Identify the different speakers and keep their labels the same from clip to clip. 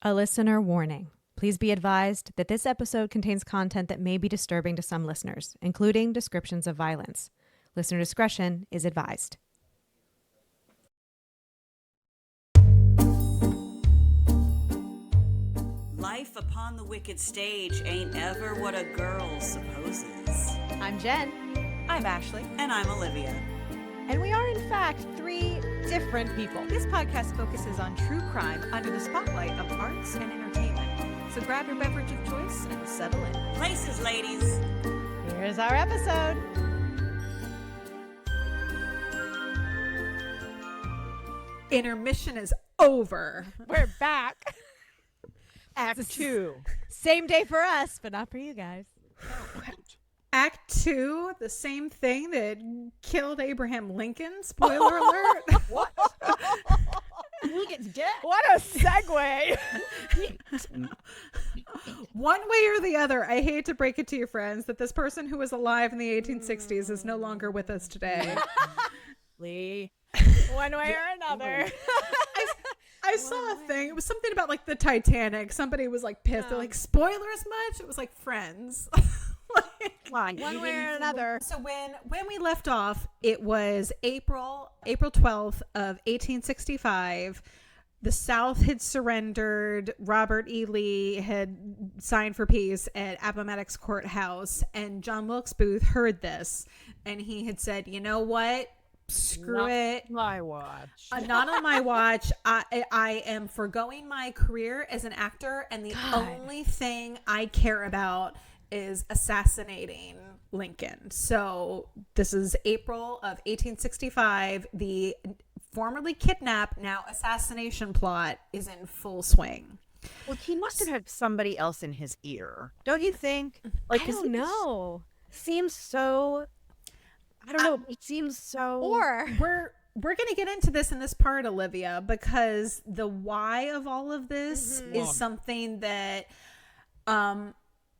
Speaker 1: A listener warning. Please be advised that this episode contains content that may be disturbing to some listeners, including descriptions of violence. Listener discretion is advised.
Speaker 2: Life upon the wicked stage ain't ever what a girl supposes.
Speaker 1: I'm Jen.
Speaker 3: I'm Ashley.
Speaker 2: And I'm Olivia.
Speaker 1: And we are, in fact, three different people.
Speaker 3: This podcast focuses on true crime under the spotlight of arts and entertainment. So grab your beverage of choice and settle in.
Speaker 2: Places, ladies.
Speaker 1: Here's our episode.
Speaker 3: Intermission is over.
Speaker 1: We're back.
Speaker 3: Act 2.
Speaker 1: Same day for us, but not for you guys.
Speaker 3: Act 2, the same thing that killed Abraham Lincoln. Spoiler alert.
Speaker 4: What? Lincoln's dead.
Speaker 1: What a segue.
Speaker 3: One way or the other, I hate to break it to you, friends, that this person who was alive in the 1860s is no longer with us today.
Speaker 4: Lee.
Speaker 1: One way or another.
Speaker 3: I saw a thing. It was something about like the Titanic. Somebody was like pissed. They're like, spoilers much? It was like Friends.
Speaker 1: One way or another.
Speaker 3: So when we left off, it was April 12th of 1865. The South had surrendered. Robert E. Lee had signed for peace at Appomattox Courthouse, and John Wilkes Booth heard this, and he had said, "You know what? Screw it.
Speaker 4: My watch.
Speaker 3: Not on my watch. I am forgoing my career as an actor, and the only thing I care about is assassinating Lincoln." So this is April of 1865. The formerly kidnapped, now assassination plot is in full swing.
Speaker 4: Well, he must have had somebody else in his ear, don't you think? Like,
Speaker 1: I don't know.
Speaker 4: Seems so. I don't know. It seems so.
Speaker 1: Or
Speaker 3: we're going to get into this in this part, Olivia, because the why of all of this is something that,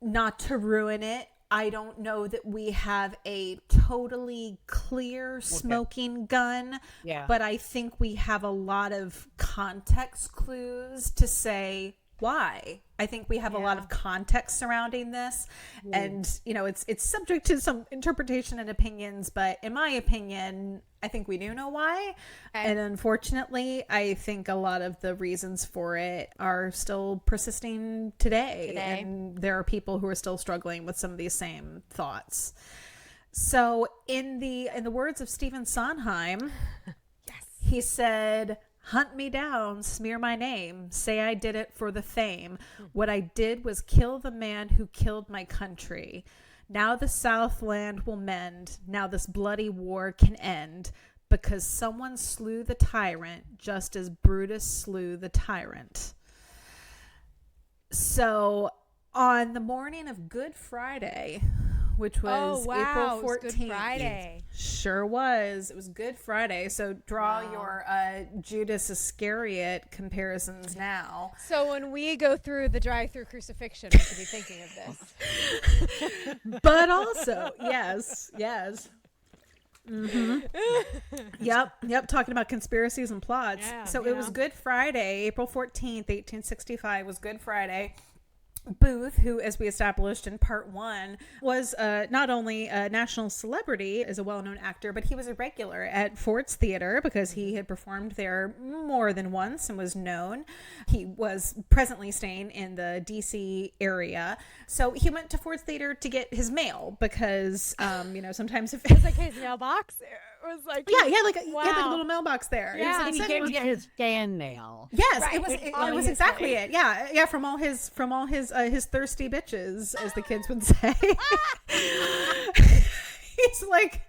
Speaker 3: not to ruin it, I don't know that we have a totally clear smoking gun, but I think we have a lot of context clues to say why. I think we have a lot of context surrounding this, and you know, it's subject to some interpretation and opinions, but in my opinion, I think we do know why. And unfortunately, I think a lot of the reasons for it are still persisting today. And there are people who are still struggling with some of these same thoughts. So in the words of Stephen Sondheim, he said, "Hunt me down, smear my name, say I did it for the fame. What I did was kill the man who killed my country. Now the Southland will mend. Now this bloody war can end, because someone slew the tyrant just as Brutus slew the tyrant." So on the morning of Good Friday, which was April 14th.
Speaker 1: It was Good Friday.
Speaker 3: Sure was. It was Good Friday. So draw your Judas Iscariot comparisons now.
Speaker 1: So when we go through the drive-through crucifixion, we could be thinking of this.
Speaker 3: But also, yes. Yep. Talking about conspiracies and plots. It was Good Friday, April 14th, 1865 was Good Friday. Booth, who, as we established in part 1, was not only a national celebrity as a well-known actor, but he was a regular at Ford's Theater because he had performed there more than once and was known. He was presently staying in the DC area, so he went to Ford's Theater to get his mail because, sometimes if
Speaker 1: It was like his mailbox. It was like
Speaker 3: he had like a little mailbox there.
Speaker 1: Yeah.
Speaker 4: He came to get his fan mail.
Speaker 3: Yes,
Speaker 1: Right.
Speaker 3: it was exactly it. Yeah, from all his thirsty bitches, as the kids would say. He's like,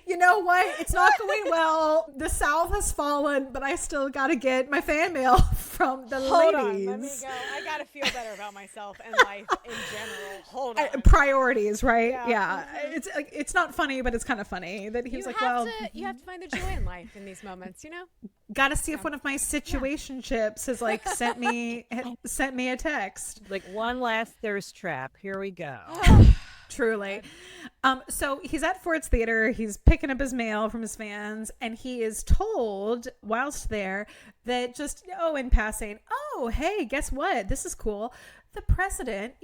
Speaker 3: you know what? It's not going well. The South has fallen, but I still got to get my fan mail from the
Speaker 1: Hold
Speaker 3: ladies.
Speaker 1: on, let me go. I gotta feel better about myself and life in general. Hold on.
Speaker 3: Priorities, right?
Speaker 1: Yeah.
Speaker 3: It's not funny, but it's kind of funny that he was like, well,
Speaker 1: you have to find the joy in life in these moments, you know?
Speaker 3: got to see if one of my situationships has like sent me a text.
Speaker 4: Like one last thirst trap. Here we go.
Speaker 3: Truly. So he's at Ford's Theater. He's picking up his mail from his fans, and he is told whilst there that just, in passing, hey, guess what? This is cool. The president,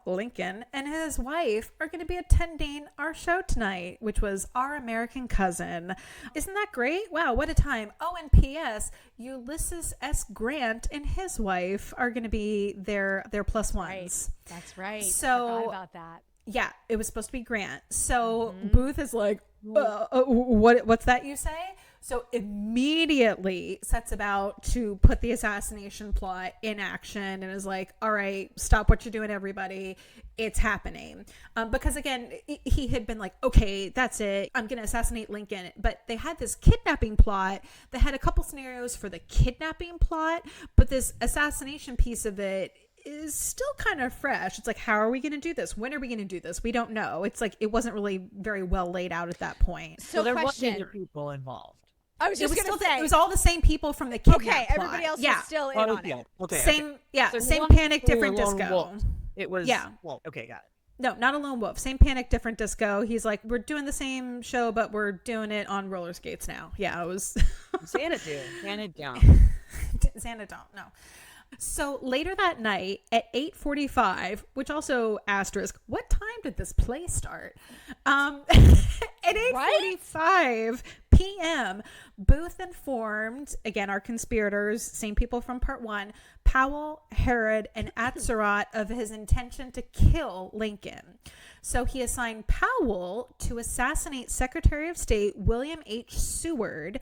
Speaker 3: Lincoln, and his wife are going to be attending our show tonight, which was Our American Cousin. Isn't that great? Wow, what a time. Oh, and P.S., Ulysses S. Grant and his wife are going to be their plus ones.
Speaker 1: That's right.
Speaker 3: So,
Speaker 1: I forgot about that.
Speaker 3: Yeah, it was supposed to be Grant. So Booth is like, what's that you say? So immediately sets about to put the assassination plot in action and is like, all right, stop what you're doing, everybody. It's happening. Because again, he had been like, okay, that's it. I'm going to assassinate Lincoln. But they had this kidnapping plot. They had a couple scenarios for the kidnapping plot, but this assassination piece of it is still kind of fresh. It's like, how are we going to do this? When are we going to do this? We don't know. It's like, it wasn't really very well laid out at that point.
Speaker 4: So there wasn't other people involved.
Speaker 1: I was just going to say.
Speaker 3: It was all the same people from the kidnap plot.
Speaker 1: Everybody else was still in on it.
Speaker 4: Okay.
Speaker 3: Same
Speaker 4: So
Speaker 3: panic, different disco.
Speaker 4: Wolf. It was, well, okay, got it.
Speaker 3: No, not a lone wolf. Same panic, different disco. He's like, we're doing the same show, but we're doing it on roller skates now. Yeah, it was.
Speaker 4: Xanadu.
Speaker 3: Xanadu, no. So later that night at 8:45, which also asterisk, what time did this play start? At 8:45 p.m., Booth informed, again, our conspirators, same people from part 1, Powell, Herod, and Atzerodt of his intention to kill Lincoln. So he assigned Powell to assassinate Secretary of State William H. Seward,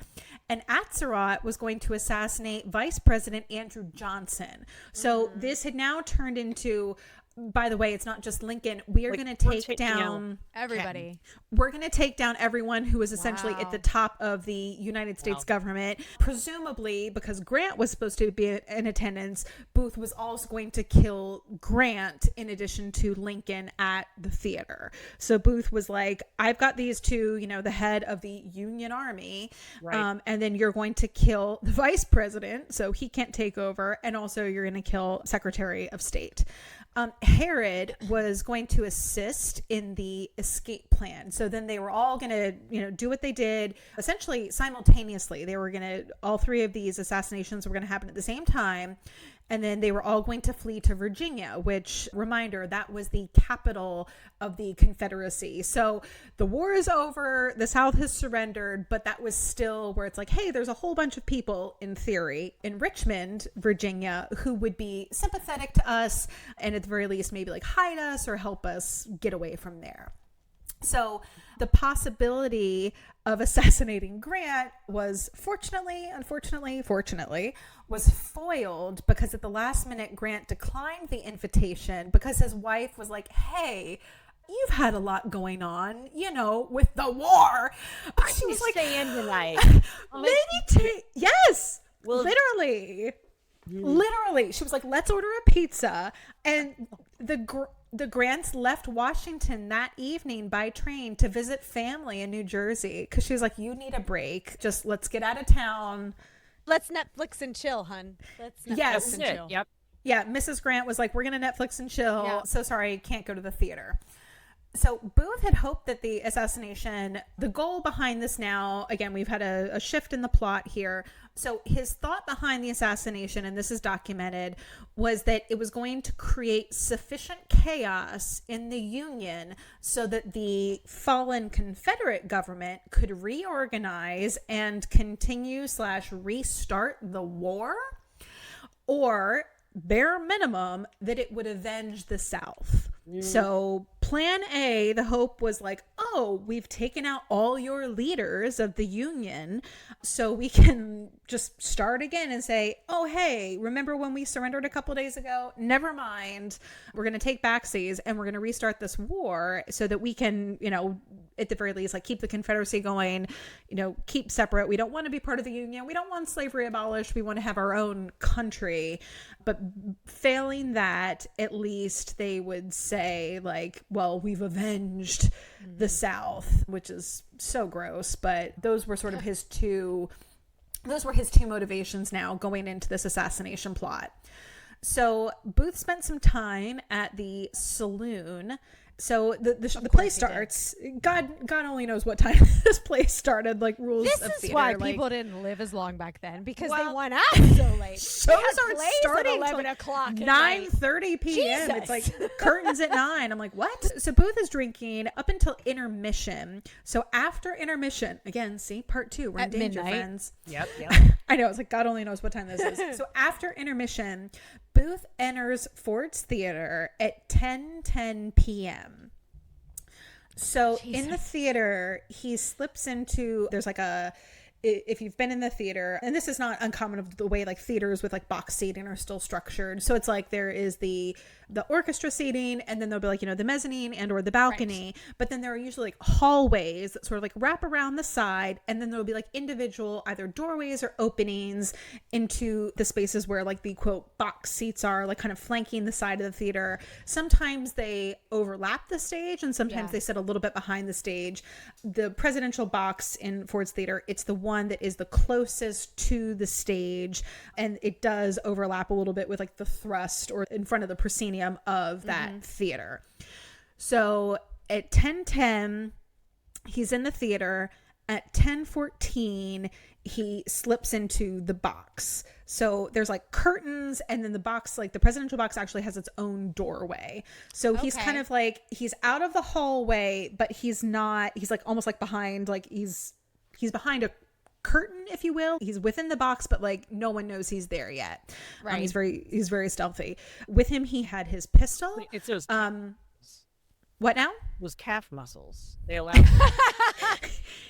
Speaker 3: and Atzerodt was going to assassinate Vice President Andrew Johnson. So this had now turned into, by the way, it's not just Lincoln. We are going to take down
Speaker 1: everybody.
Speaker 3: We're going to take down everyone who was essentially at the top of the United States government. Presumably, because Grant was supposed to be in attendance, Booth was also going to kill Grant in addition to Lincoln at the theater. So Booth was like, I've got these two, the head of the Union Army. Right. And then you're going to kill the vice president, so he can't take over. And also you're going to kill Secretary of State. Herod was going to assist in the escape plan. So then they were all going to, do what they did essentially simultaneously. They were going to, all three of these assassinations were going to happen at the same time. And then they were all going to flee to Virginia, which, reminder, that was the capital of the Confederacy. So the war is over, the South has surrendered, but that was still where it's like, hey, there's a whole bunch of people, in theory, in Richmond, Virginia, who would be sympathetic to us and at the very least maybe like hide us or help us get away from there. So the possibility of assassinating Grant was fortunately, was foiled because at the last minute, Grant declined the invitation because his wife was like, hey, you've had a lot going on, with the war. She was like,
Speaker 4: stay in tonight.
Speaker 3: Yes, literally. Literally. She was like, let's order a pizza. And the Grants left Washington that evening by train to visit family in New Jersey because she was like, you need a break. Just let's get out of town.
Speaker 1: Let's Netflix and chill, hun. Let's Netflix and chill.
Speaker 4: Yep.
Speaker 3: Yeah, Mrs. Grant was like, we're going to Netflix and chill.
Speaker 1: Yeah.
Speaker 3: So sorry, can't go to the theater. So Booth had hoped that the assassination, the goal behind this now, again, we've had a shift in the plot here. So his thought behind the assassination, and this is documented, was that it was going to create sufficient chaos in the Union so that the fallen Confederate government could reorganize and continue/restart the war, or bare minimum that it would avenge the South. So plan A, the hope was like, oh, we've taken out all your leaders of the Union so we can just start again and say, oh, hey, remember when we surrendered a couple days ago? Never mind. We're going to take backsies and we're going to restart this war so that we can, at the very least, like keep the Confederacy going, keep separate. We don't want to be part of the Union. We don't want slavery abolished. We want to have our own country. But failing that, at least they would say like, well, we've avenged the South, which is so gross. But those were sort of his two motivations now going into this assassination plot. So Booth spent some time at the saloon So the play starts. God only knows what time this play started. Like rules
Speaker 1: this
Speaker 3: of
Speaker 1: is
Speaker 3: theater.
Speaker 1: why
Speaker 3: like,
Speaker 1: people didn't live as long back then, because
Speaker 3: Well,
Speaker 1: they went out so late.
Speaker 3: shows aren't
Speaker 1: plays
Speaker 3: starting
Speaker 1: at 11
Speaker 3: till
Speaker 1: o'clock.
Speaker 3: 9:30 p.m. It's like curtains at 9. I'm like, what? So Booth is drinking up until intermission. So after intermission, again, see part 2. We're in danger,
Speaker 1: midnight.
Speaker 3: friends.
Speaker 4: Yep.
Speaker 3: I know. It's like God only knows what time this is. So after intermission, Booth enters Ford's Theater at 10:10 p.m. So in the theater, he slips into, there's like if you've been in the theater, and this is not uncommon of the way like theaters with like box seating are still structured. So it's like there is the orchestra seating, and then there'll be like, the mezzanine and or the balcony. Right. But then there are usually like hallways that sort of like wrap around the side, and then there'll be like individual either doorways or openings into the spaces where like the quote box seats are, like kind of flanking the side of the theater. Sometimes they overlap the stage, and sometimes they sit a little bit behind the stage. The presidential box in Ford's Theater, it's the one that is the closest to the stage, and it does overlap a little bit with like the thrust or in front of the proscenium of that theater. So at 10:10 he's in the theater. At 10:14 he slips into the box. So there's like curtains, and then the box, like the presidential box, actually has its own doorway. So he's kind of like, he's out of the hallway, but he's not, he's like almost like behind, like he's behind a curtain, if you will. He's within the box, but like no one knows he's there yet. Right. He's very stealthy. With him, he had his pistol.
Speaker 4: It's those
Speaker 3: what now?
Speaker 4: Those calf muscles. They allow.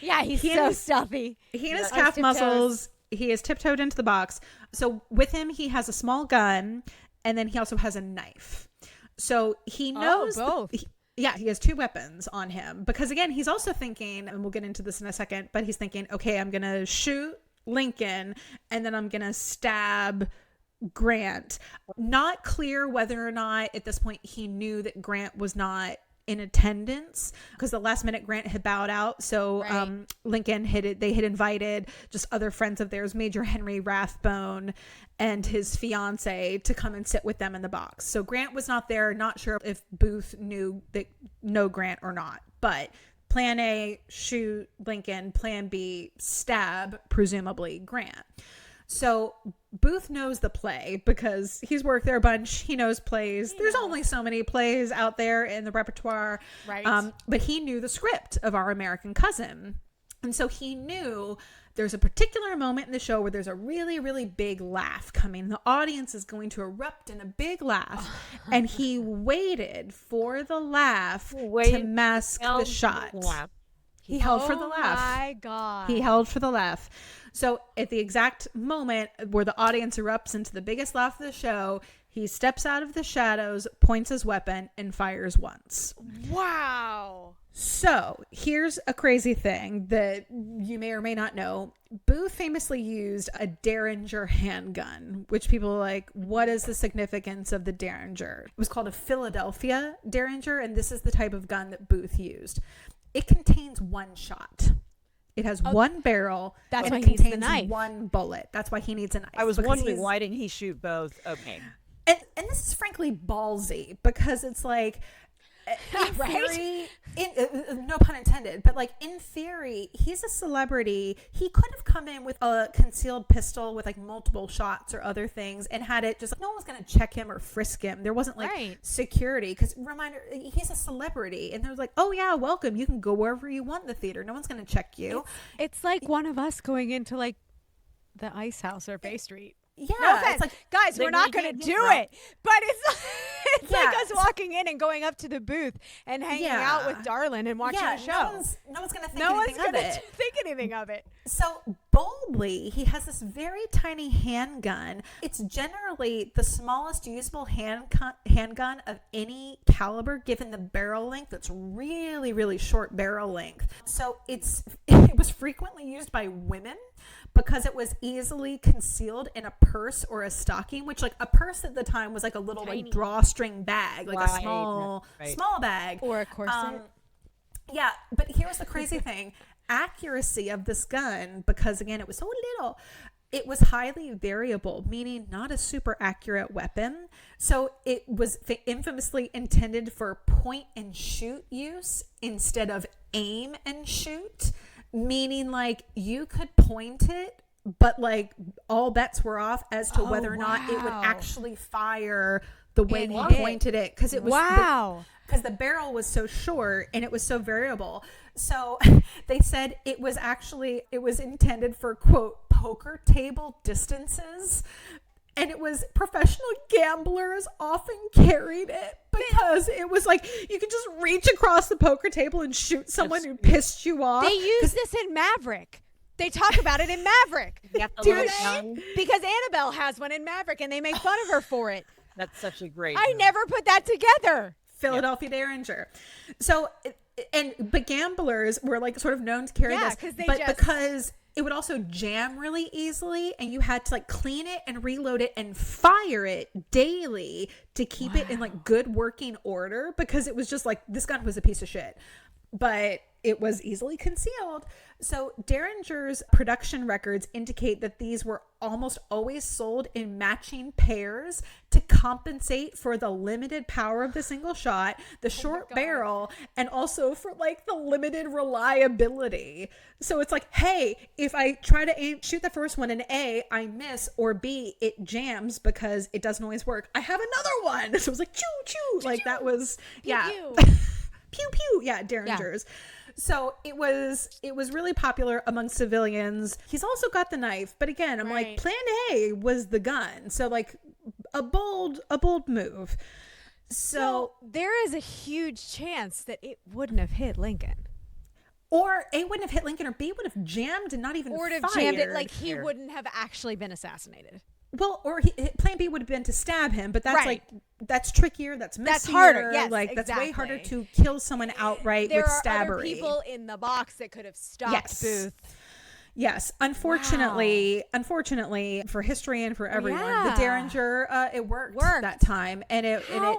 Speaker 1: Yeah, he's so stealthy.
Speaker 3: He and his calf muscles. He is tiptoed into the box. So with him, he has a small gun, and then he also has a knife. So he knows
Speaker 1: both.
Speaker 3: He has 2 weapons on him, because again, he's also thinking, and we'll get into this in a second, but he's thinking, okay, I'm going to shoot Lincoln, and then I'm going to stab Grant. Not clear whether or not at this point he knew that Grant was not in attendance, because the last minute Grant had bowed out. So Lincoln they had invited just other friends of theirs, Major Henry Rathbone and his fiance, to come and sit with them in the box. So Grant was not there. Not sure if Booth knew Grant or not, but plan A, shoot Lincoln. Plan B, stab, presumably, Grant. So Booth knows the play because he's worked there a bunch. He knows plays. There's only so many plays out there in the repertoire. Right. But he knew the script of Our American Cousin. And so he knew there's a particular moment in the show where there's a really, really big laugh coming. The audience is going to erupt in a big laugh. And he waited for the laugh to mask the shot. He held for the laugh. Oh my God. He held for the laugh. So at the exact moment where the audience erupts into the biggest laugh of the show, he steps out of the shadows, points his weapon, and fires once.
Speaker 1: Wow.
Speaker 3: So here's a crazy thing that you may or may not know. Booth famously used a Derringer handgun, which people are like, what is the significance of the Derringer? It was called a Philadelphia Derringer, and this is the type of gun that Booth used. It contains one shot. It has one barrel.
Speaker 1: That's
Speaker 3: and
Speaker 1: why
Speaker 3: it
Speaker 1: he needs the
Speaker 3: contains
Speaker 1: knife.
Speaker 3: One bullet. That's why he needs a knife.
Speaker 4: I was wondering, why didn't he shoot both? Okay.
Speaker 3: And this is frankly ballsy, because it's like, in theory, no pun intended, but like in theory, he's a celebrity. He could have come in with a concealed pistol with like multiple shots or other things and had it just like, no one's going to check him or frisk him. There wasn't like security, because reminder, he's a celebrity, and there's like, oh yeah, welcome. You can go wherever you want in the theater. No one's going to check you.
Speaker 1: It's like one of us going into like the Ice House or Bay Street.
Speaker 3: Yeah,
Speaker 1: no offense.
Speaker 3: It's like,
Speaker 1: guys, we're not going to do it, but it's like us walking in and going up to the booth and hanging out with Darlin and watching a show.
Speaker 3: No one's going to think
Speaker 1: anything of it.
Speaker 3: So boldly, he has this very tiny handgun. It's generally the smallest usable handgun of any caliber, given the barrel length. It's really, really short barrel length. So it was frequently used by women, because it was easily concealed in a purse or a stocking, which like a purse at the time was like a little tiny, like drawstring bag, like a small bag.
Speaker 1: Or a corset.
Speaker 3: Yeah, but here's the crazy thing. Accuracy of this gun, because again, it was so little, It was highly variable, meaning not a super accurate weapon. So it was infamously intended for point and shoot use instead of aim and shoot, meaning like you could point it, but like all bets were off as to whether or not it would actually fire the way he pointed it, because it was because the barrel was so short and it was so variable. So they said it was intended for, quote, poker table distances, and it was professional gamblers often carried it because it was like you could just reach across the poker table and shoot someone who pissed you off.
Speaker 1: They use this in Maverick. They talk about it in Maverick. Because Annabelle has one in Maverick and they make fun of her for it.
Speaker 4: That's such a great
Speaker 1: I never put that together.
Speaker 3: Philadelphia Derringer. So, but gamblers were like sort of known to carry this, because it would also jam really easily, and you had to like clean it and reload it and fire it daily to keep it in like good working order, because it was just like, this gun was a piece of shit, but it was easily concealed. So Derringer's production records indicate that these were almost always sold in matching pairs to compensate for the limited power of the single shot, the short barrel, and also for like the limited reliability. So it's like, hey, if I try to shoot the first one in A, I miss, or B, it jams because it doesn't always work, I have another one. So it was like, choo, choo. Like that was,
Speaker 1: pew, pew.
Speaker 3: Pew, pew. Yeah, Derringers. Yeah. So it was really popular among civilians. He's also got the knife, but again, I'm like, plan A was the gun. So like a bold move. So
Speaker 1: there is a huge chance that it wouldn't have hit Lincoln.
Speaker 3: Or A wouldn't have hit Lincoln, or B would have jammed and not even fired. Or would have jammed it,
Speaker 1: like he wouldn't have actually been assassinated.
Speaker 3: Well, or plan B would have been to stab him, but that's like, that's trickier. That's messier.
Speaker 1: That's harder. Yes,
Speaker 3: like
Speaker 1: exactly.
Speaker 3: That's way harder to kill someone outright with stabbery. There are other
Speaker 1: people in the box that could have stopped Booth.
Speaker 3: Yes. Unfortunately for history and for everyone, the Derringer, it worked that time. And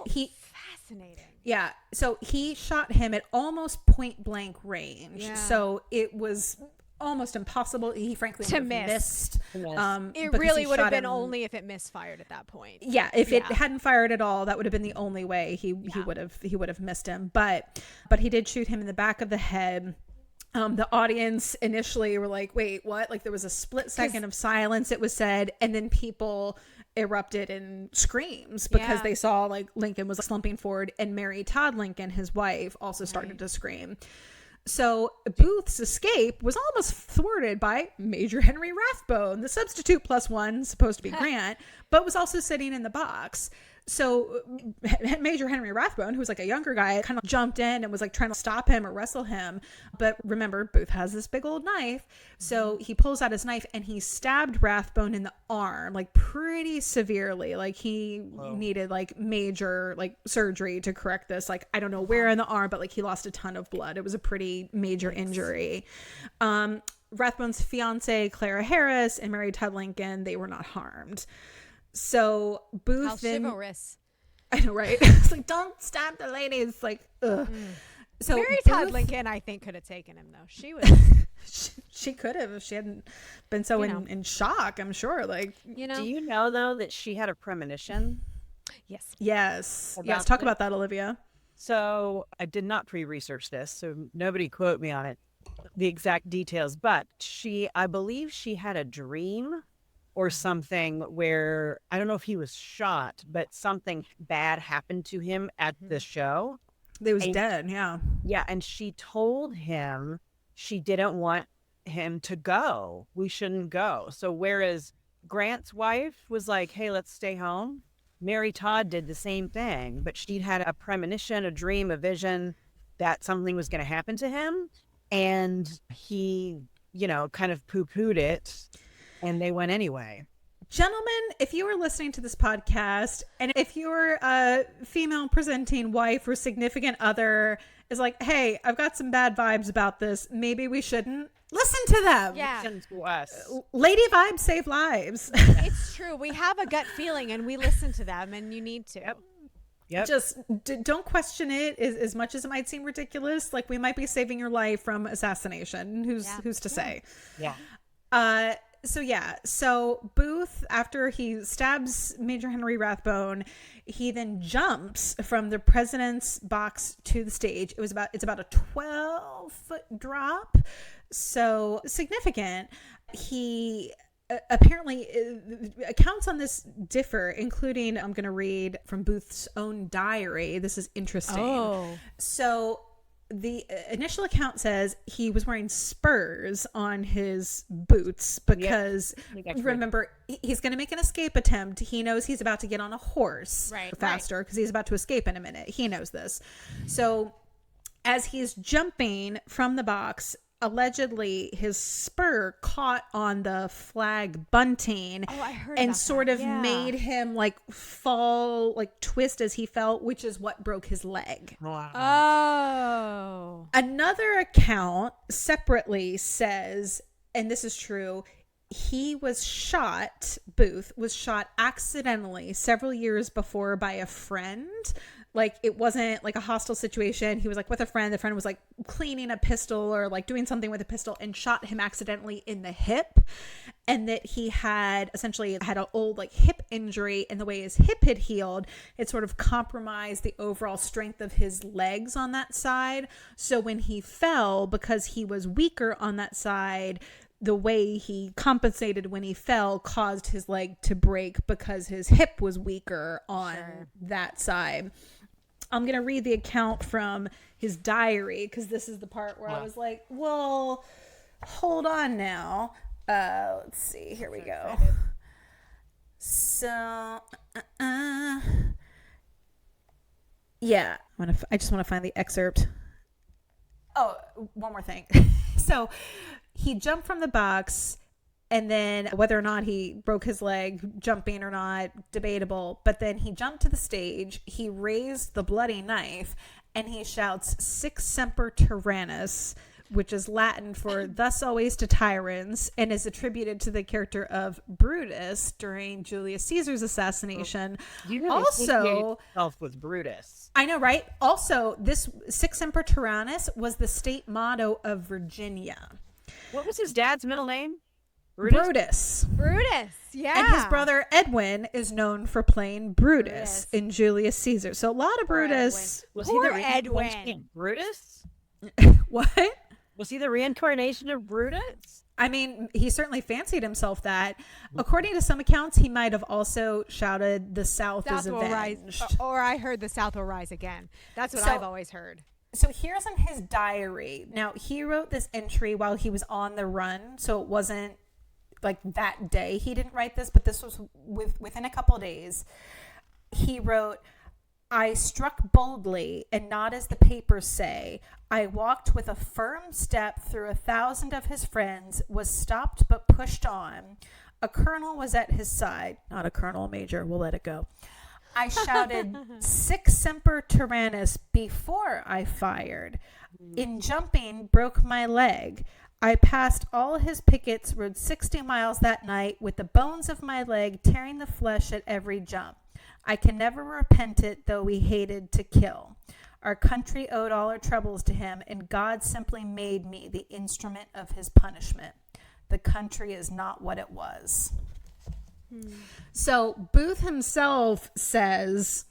Speaker 3: he
Speaker 1: fascinating.
Speaker 3: Yeah. So he shot him at almost point blank range. Yeah. So it was almost impossible. He frankly
Speaker 1: to
Speaker 3: missed.
Speaker 1: It really would have been only if it misfired at that point.
Speaker 3: Yeah, if it hadn't fired at all, that would have been the only way he would have missed him. But he did shoot him in the back of the head. The audience initially were like, "Wait, what?" Like there was a split second of silence. It was said, and then people erupted in screams because they saw like Lincoln was slumping forward, and Mary Todd Lincoln, his wife, also started to scream. So Booth's escape was almost thwarted by Major Henry Rathbone, the substitute +1, supposed to be Grant, but was also sitting in the box. So Major Henry Rathbone, who was like a younger guy, kind of jumped in and was like trying to stop him or wrestle him. But remember, Booth has this big old knife. So he pulls out his knife and he stabbed Rathbone in the arm, like pretty severely. Like he needed like major like surgery to correct this. Like I don't know where in the arm, but like he lost a ton of blood. It was a pretty major injury. Rathbone's fiance, Clara Harris, and Mary Todd Lincoln, they were not harmed. So Booth
Speaker 1: chivalrous.
Speaker 3: I know, right? It's like, don't stab the ladies. Like, ugh. So
Speaker 1: Mary Todd Lincoln, I think, could have taken him though. She was.
Speaker 3: she could have if she hadn't been so in shock. I'm sure. Like,
Speaker 4: Do you know though that she had a premonition?
Speaker 3: Yes. Talk about that, Olivia.
Speaker 4: So I did not pre-research this, so nobody quote me on it, the exact details. But I believe she had a dream or something where, I don't know if he was shot, but something bad happened to him at the show.
Speaker 3: He was dead, yeah.
Speaker 4: Yeah, and she told him she didn't want him to go. We shouldn't go. So whereas Grant's wife was like, hey, let's stay home, Mary Todd did the same thing, but she'd had a premonition, a dream, a vision that something was going to happen to him. And he, kind of poo-pooed it. And they went anyway.
Speaker 3: Gentlemen, if you are listening to this podcast, and if your female presenting wife or significant other is like, hey, I've got some bad vibes about this, maybe we shouldn't, listen to them.
Speaker 1: Yeah.
Speaker 4: Listen to us.
Speaker 3: Lady vibes save lives.
Speaker 1: It's true. We have a gut feeling and we listen to them, and you need to.
Speaker 4: Yep.
Speaker 3: Just don't question it as much as it might seem ridiculous. Like we might be saving your life from assassination. Who's to say?
Speaker 4: Yeah.
Speaker 3: So Booth, after he stabs Major Henry Rathbone, he then jumps from the president's box to the stage. It's about a 12-foot drop, so significant. He apparently, accounts on this differ, including, I'm going to read from Booth's own diary. This is interesting. So the initial account says he was wearing spurs on his boots because, remember, he's going to make an escape attempt. He knows he's about to get on a horse faster because he's about to escape in a minute. He knows this. So as he's jumping from the box, allegedly his spur caught on the flag bunting and sort of made him like fall, like twist as he fell, which is what broke his leg. Another account separately says, and this is true, Booth was shot accidentally several years before by a friend. Like, it wasn't like a hostile situation. He was like with a friend. The friend was like cleaning a pistol or like doing something with a pistol and shot him accidentally in the hip. And that he had essentially had an old like hip injury, and the way his hip had healed, it sort of compromised the overall strength of his legs on that side. So when he fell, because he was weaker on that side, the way he compensated when he fell caused his leg to break because his hip was weaker on that side. I'm going to read the account from his diary because this is the part where I was like, well, hold on now. Let's see. Here we go. So, yeah. I just want to find the excerpt. Oh, one more thing. So he jumped from the box, and then whether or not he broke his leg jumping or not, debatable. But then he jumped to the stage, he raised the bloody knife, and he shouts, "Sic semper tyrannis," which is Latin for "thus always to tyrants," and is attributed to the character of Brutus during Julius Caesar's assassination.
Speaker 4: You really also with Brutus.
Speaker 3: I know, right? Also, this "Sic semper tyrannis" was the state motto of Virginia.
Speaker 4: What was his dad's middle name?
Speaker 3: Brutus.
Speaker 1: Yeah.
Speaker 3: And his brother Edwin is known for playing Brutus in Julius Caesar. So a lot of Brutus.
Speaker 4: Was he the Edwin? Brutus?
Speaker 3: What?
Speaker 4: Was he the reincarnation of Brutus?
Speaker 3: I mean, he certainly fancied himself that. According to some accounts, he might have also shouted, "The South is avenged."
Speaker 1: Or I heard "The South will rise again." That's what I've always heard.
Speaker 3: So here's in his diary. Now, he wrote this entry while he was on the run, so it wasn't like that day he didn't write this, but this was within a couple of days. He wrote, "I struck boldly, and not as the papers say. I walked with a firm step through 1,000 of his friends, was stopped but pushed on. A colonel was at his side." Not a colonel, major. We'll let it go. "I shouted, 'Sic semper tyrannis,' before I fired. In jumping, broke my leg. I passed all his pickets, rode 60 miles that night with the bones of my leg tearing the flesh at every jump. I can never repent it, though we hated to kill. Our country owed all our troubles to him, and God simply made me the instrument of his punishment. The country is not what it was." So Booth himself says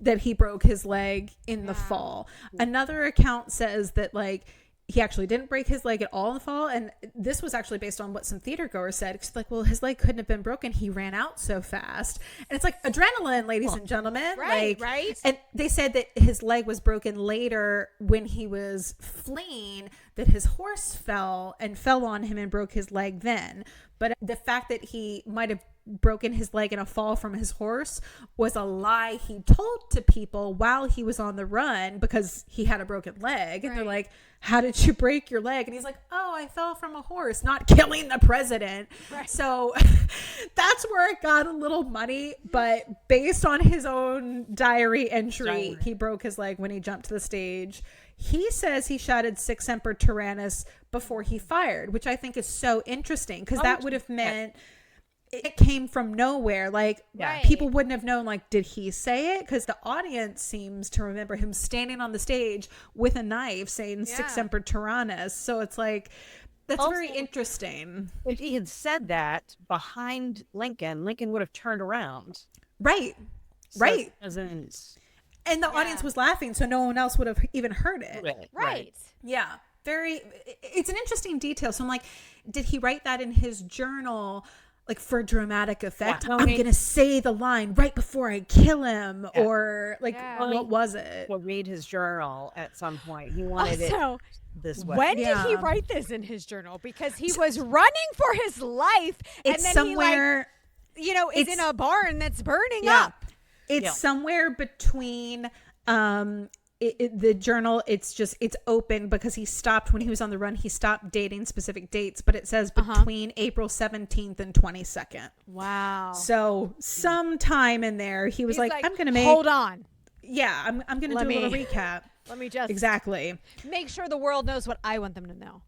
Speaker 3: that he broke his leg in the fall. Another account says that like he actually didn't break his leg at all in the fall, and this was actually based on what some theater goers said. It's like, well, his leg couldn't have been broken, he ran out so fast. And it's like adrenaline, ladies and gentlemen.
Speaker 1: Right.
Speaker 3: And they said that his leg was broken later when he was fleeing, that his horse fell on him and broke his leg then. But the fact that he might have broken his leg in a fall from his horse was a lie he told to people while he was on the run because he had a broken leg. And they're like, "How did you break your leg?" And he's like, "Oh, I fell from a horse, not killing the president." So that's where it got a little muddy. But based on his own diary entry, he broke his leg when he jumped to the stage. He says he shouted "Sic semper tyrannis" before he fired, which I think is so interesting because that would have meant it came from nowhere. Like people wouldn't have known, like, did he say it? Because the audience seems to remember him standing on the stage with a knife saying "Sic semper tyrannis." So it's like That's
Speaker 4: Also,
Speaker 3: very interesting.
Speaker 4: if he had said that behind Lincoln would have turned around.
Speaker 3: Right.
Speaker 4: So
Speaker 3: Right.
Speaker 4: it doesn't.
Speaker 3: And the audience was laughing, so no one else would have even heard it.
Speaker 1: Right.
Speaker 3: Yeah. It's an interesting detail. So I'm like, did he write that in his journal, like for dramatic effect?
Speaker 4: Yeah.
Speaker 3: I'm going to say the line right before I kill him. Yeah. Or like, what was it?
Speaker 4: We'll read his journal at some point. He wanted it this way.
Speaker 1: When did he write this in his journal? Because he was running for his life.
Speaker 3: It's
Speaker 1: and then
Speaker 3: somewhere,
Speaker 1: he is in a barn that's burning up.
Speaker 3: It's somewhere between the journal. It's open because he stopped when he was on the run. He stopped dating specific dates, but it says between April 17th and 22nd.
Speaker 1: Wow.
Speaker 3: So sometime in there, he's like, I'm going to make.
Speaker 1: Hold on.
Speaker 3: Yeah, I'm going to do a little recap.
Speaker 1: Let me just
Speaker 3: make
Speaker 1: sure the world knows what I want them to know.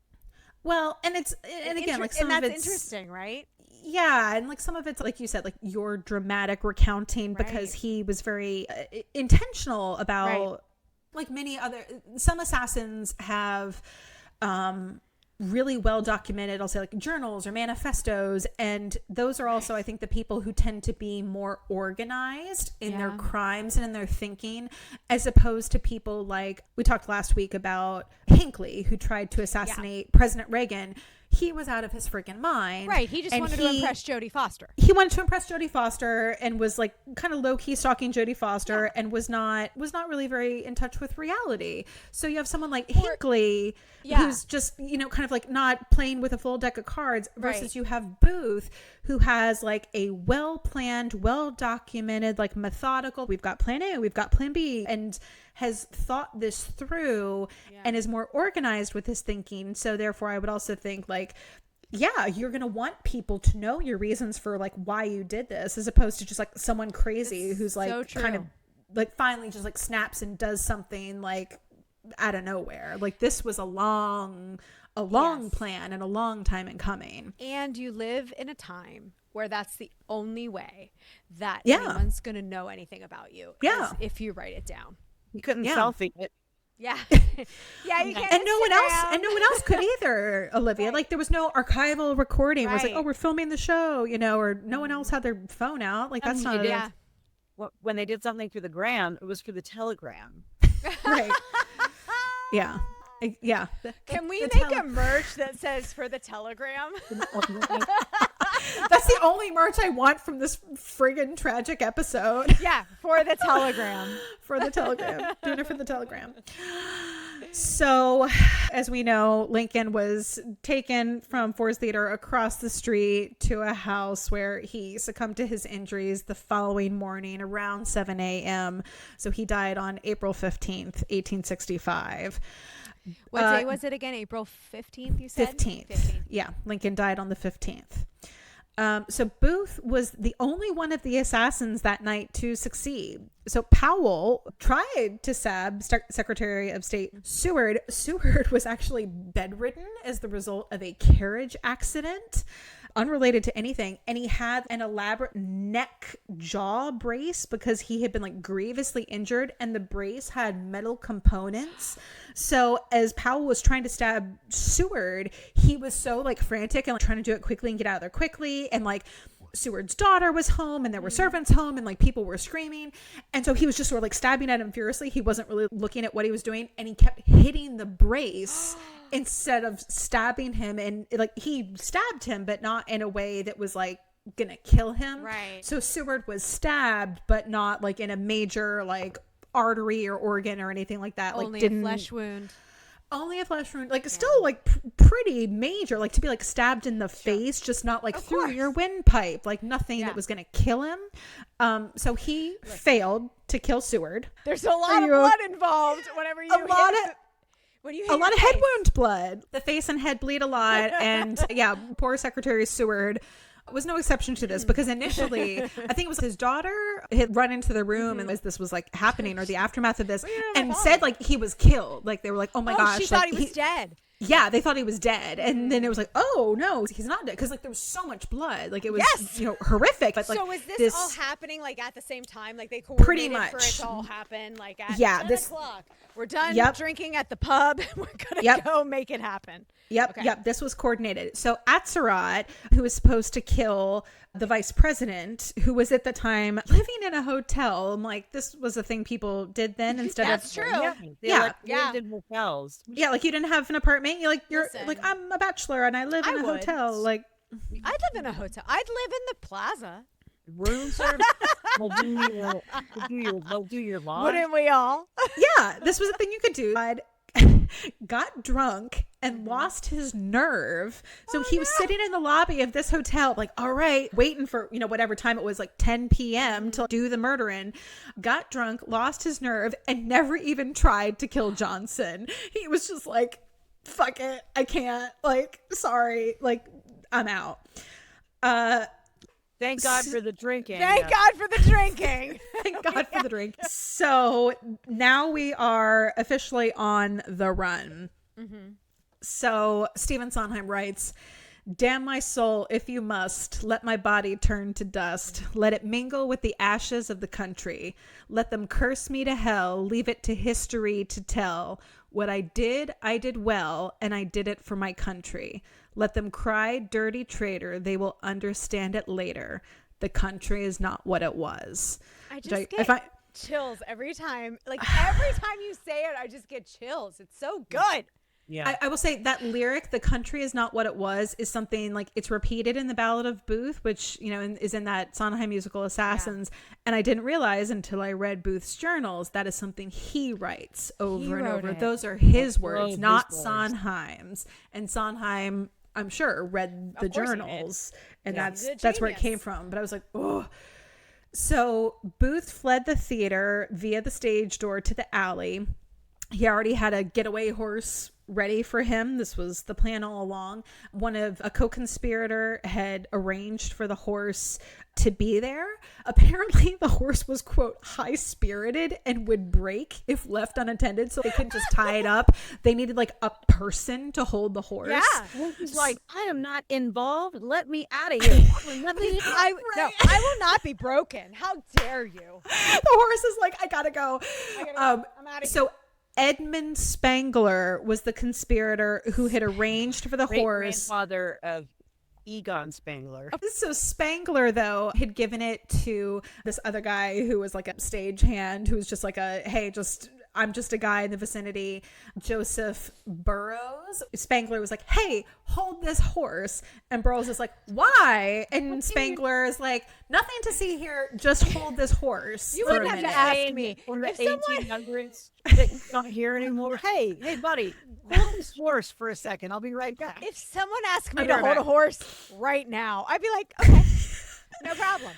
Speaker 3: Well, and again, like some
Speaker 1: and
Speaker 3: of
Speaker 1: that's
Speaker 3: it's
Speaker 1: interesting, right?
Speaker 3: Yeah, and like some of it's like you said, like your dramatic recounting because he was very intentional about like many other. Some assassins have really well documented, I'll say, like journals or manifestos, and those are also, I think, the people who tend to be more organized in their crimes and in their thinking, as opposed to people like we talked last week about Hinckley, who tried to assassinate President Reagan. He was out of his freaking mind.
Speaker 1: Right. He just wanted to impress Jodie Foster.
Speaker 3: He wanted to impress Jodie Foster and was like kind of low key stalking Jodie Foster and was not really very in touch with reality. So you have someone like Hinckley who's just, kind of like not playing with a full deck of cards versus you have Booth, who has like a well-planned, well-documented, like methodical, we've got plan A, we've got plan B, and has thought this through and is more organized with his thinking. So therefore I would also think like, you're going to want people to know your reasons for like why you did this, as opposed to just like someone crazy who's like kind of like finally just like snaps and does something like out of nowhere. Like this was a long plan and a long time in coming.
Speaker 1: And you live in a time where that's the only way that anyone's going to know anything about you. Yeah. If you write it down.
Speaker 4: You couldn't selfie it.
Speaker 1: Yeah. You can't.
Speaker 3: And no one else could either, Olivia. Like there was no archival recording. It was like, we're filming the show, or no one else had their phone out. Like that's not
Speaker 4: when they did something through the gram, it was through the telegram.
Speaker 3: Right. Yeah. Yeah.
Speaker 1: Can we make a merch that says for the telegram?
Speaker 3: That's the only merch I want from this friggin' tragic episode.
Speaker 1: Yeah, for the telegram.
Speaker 3: For the telegram. Doing it for the telegram. So, as we know, Lincoln was taken from Ford's Theater across the street to a house where he succumbed to his injuries the following morning around 7 a.m. So he died on April 15th, 1865.
Speaker 1: What day was it again? April 15th, you said?
Speaker 3: 15th. Yeah, Lincoln died on the 15th. So Booth was the only one of the assassins that night to succeed. So Powell tried to stab Secretary of State Seward. Seward was actually bedridden as the result of a carriage accident, unrelated to anything. And he had an elaborate neck jaw brace because he had been like grievously injured, and the brace had metal components. So as Powell was trying to stab Seward, he was so like frantic and like trying to do it quickly and get out of there quickly. And like Seward's daughter was home and there were servants home and like people were screaming. And so he was just sort of like stabbing at him furiously. He wasn't really looking at what he was doing, and he kept hitting the brace instead of stabbing him. And like he stabbed him, but not in a way that was like gonna kill him.
Speaker 1: Right.
Speaker 3: So Seward was stabbed, but not like in a major like artery or organ or anything like that.
Speaker 1: Only
Speaker 3: like
Speaker 1: a flesh wound.
Speaker 3: Only a flesh wound, like still like pretty major, like to be like stabbed in the face, just not like through your windpipe, like nothing that was going to kill him. So he failed to kill Seward.
Speaker 1: There's a lot of blood involved whenever you
Speaker 3: a lot of head wound blood. The face and head bleed a lot. And poor Secretary Seward was no exception to this, because initially I think it was his daughter had run into the room and as this was like happening, or the aftermath of this, and said like he was killed. Like they were like, oh my gosh,
Speaker 1: she thought he was dead.
Speaker 3: Yeah, they thought he was dead. And then it was like, oh, no, he's not dead. Because, like, there was so much blood. Like, it was, horrific. But, like,
Speaker 1: so is this all happening, like, at the same time? Like, they
Speaker 3: pretty
Speaker 1: coordinated
Speaker 3: much
Speaker 1: for it to all happen, like, at 10 o'clock. We're done drinking at the pub. We're going to go make it happen.
Speaker 3: Yep. This was coordinated. So Atzerodt, who was supposed to kill the vice president, who was at the time living in a hotel. I'm like, this was a thing people did then instead of.
Speaker 1: That's true.
Speaker 4: Lived in hotels.
Speaker 3: Yeah, like you didn't have an apartment. You're like, I'm a bachelor and I live in a hotel. Like,
Speaker 1: I'd live in a hotel. I'd live in the plaza.
Speaker 4: Room service. They'll do your lawn.
Speaker 1: Wouldn't we all?
Speaker 3: Yeah, this was a thing you could do. I'd got drunk and lost his nerve. So he was sitting in the lobby of this hotel, like, all right, waiting for, whatever time it was, like 10 p.m. to do the murdering. Got drunk, lost his nerve, and never even tried to kill Johnson. He was just like, fuck it, I can't. Like, sorry, like, I'm out.
Speaker 4: Thank God for the drinking.
Speaker 1: Thank God for the drinking.
Speaker 3: Thank God for the drink. So now we are officially on the run. Mm-hmm. So Stephen Sondheim writes, damn my soul, if you must, let my body turn to dust. Let it mingle with the ashes of the country. Let them curse me to hell. Leave it to history to tell. What I did well, and I did it for my country. Let them cry, dirty traitor. They will understand it later. The country is not what it was.
Speaker 1: I just get chills every time. Like, every time you say it, I just get chills. It's so good.
Speaker 3: Yeah. I will say that lyric, the country is not what it was, is something like it's repeated in the Ballad of Booth, which, is in that Sondheim musical Assassins. Yeah. And I didn't realize until I read Booth's journals, that is something he writes over and over. Those are his words, not Sondheim's. And Sondheim, I'm sure, read the journals, and that's where it came from. But I was like, oh. So Booth fled the theater via the stage door to the alley. He already had a getaway horse ready for him. This was the plan all along. A co-conspirator had arranged for the horse to be there. Apparently the horse was, quote, high-spirited and would break if left unattended, so they couldn't just tie it up. They needed like a person to hold the horse.
Speaker 4: Yeah. He's like, I am not involved. Let me out of here.
Speaker 1: I will not be broken. How dare you?
Speaker 3: The horse is like, I gotta go. I'm out of here. Edmund Spangler was the conspirator who had arranged for the horse.
Speaker 4: Grandfather of Egon Spangler.
Speaker 3: So Spangler, though, had given it to this other guy who was like a stagehand, who was just like I'm just a guy in the vicinity, Joseph Burroughs. Spangler was like, hey, hold this horse. And Burroughs is like, why? And Spangler is like, nothing to see here. Just hold this horse.
Speaker 1: You wouldn't have to ask me.
Speaker 4: Or the 1800s. Not here anymore. Hey, buddy, hold this horse for a second. I'll be right back.
Speaker 1: If someone asked me to hold a horse right now, I'd be like, okay, no problem.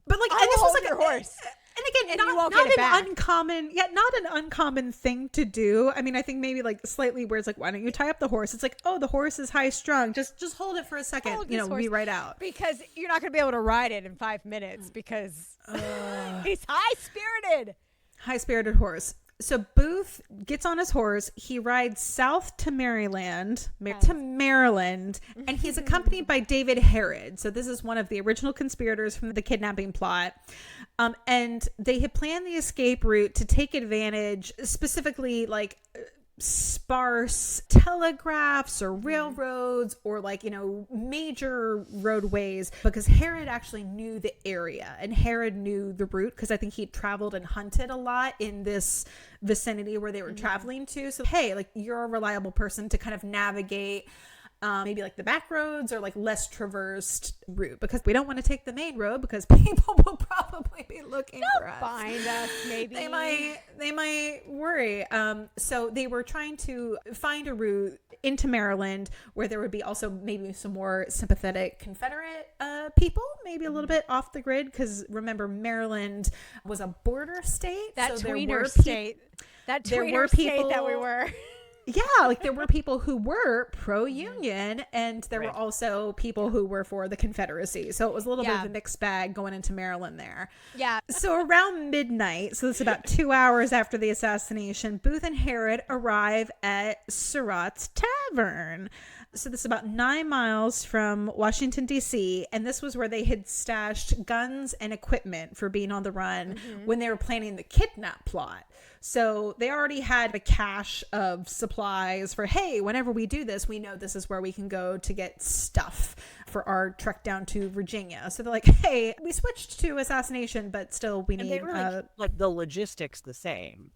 Speaker 3: But like,
Speaker 1: and this was like your horse.
Speaker 3: And again, not an uncommon thing to do. I mean, I think maybe like slightly where it's like, why don't you tie up the horse? It's like, oh, the horse is high strung. Just hold it for a second. We'll be right out.
Speaker 1: Because you're not going to be able to ride it in 5 minutes because he's high-spirited.
Speaker 3: High-spirited horse. So Booth gets on his horse. He rides south to Maryland, and he's accompanied by David Harrod. So this is one of the original conspirators from the kidnapping plot. And they had planned the escape route to take advantage, specifically like sparse telegraphs or railroads or major roadways, because Harrod actually knew the area and Harrod knew the route because I think he'd traveled and hunted a lot in this vicinity where they were traveling to. So hey, like, you're a reliable person to kind of navigate maybe like the back roads or like less traversed route, because we don't want to take the main road because people will probably be looking for us.
Speaker 1: Find us, maybe.
Speaker 3: They might worry. So they were trying to find a route into Maryland where there would be also maybe some more sympathetic Confederate people, maybe a little bit off the grid, because remember, Maryland was a border state.
Speaker 1: That tweener state. That tweener state that we were.
Speaker 3: Yeah, like there were people who were pro-Union, and there were also people who were for the Confederacy. So it was a little bit of a mixed bag going into Maryland there.
Speaker 1: Yeah.
Speaker 3: So around midnight, so this is about 2 hours after the assassination, Booth and Herod arrive at Surratt's Tavern. So this is about 9 miles from Washington, D.C., and this was where they had stashed guns and equipment for being on the run when they were planning the kidnap plot. So they already had a cache of supplies for, hey, whenever we do this, we know this is where we can go to get stuff for our trek down to Virginia. So they're like, hey, we switched to assassination, but still we need...
Speaker 4: And they were like the logistics the same.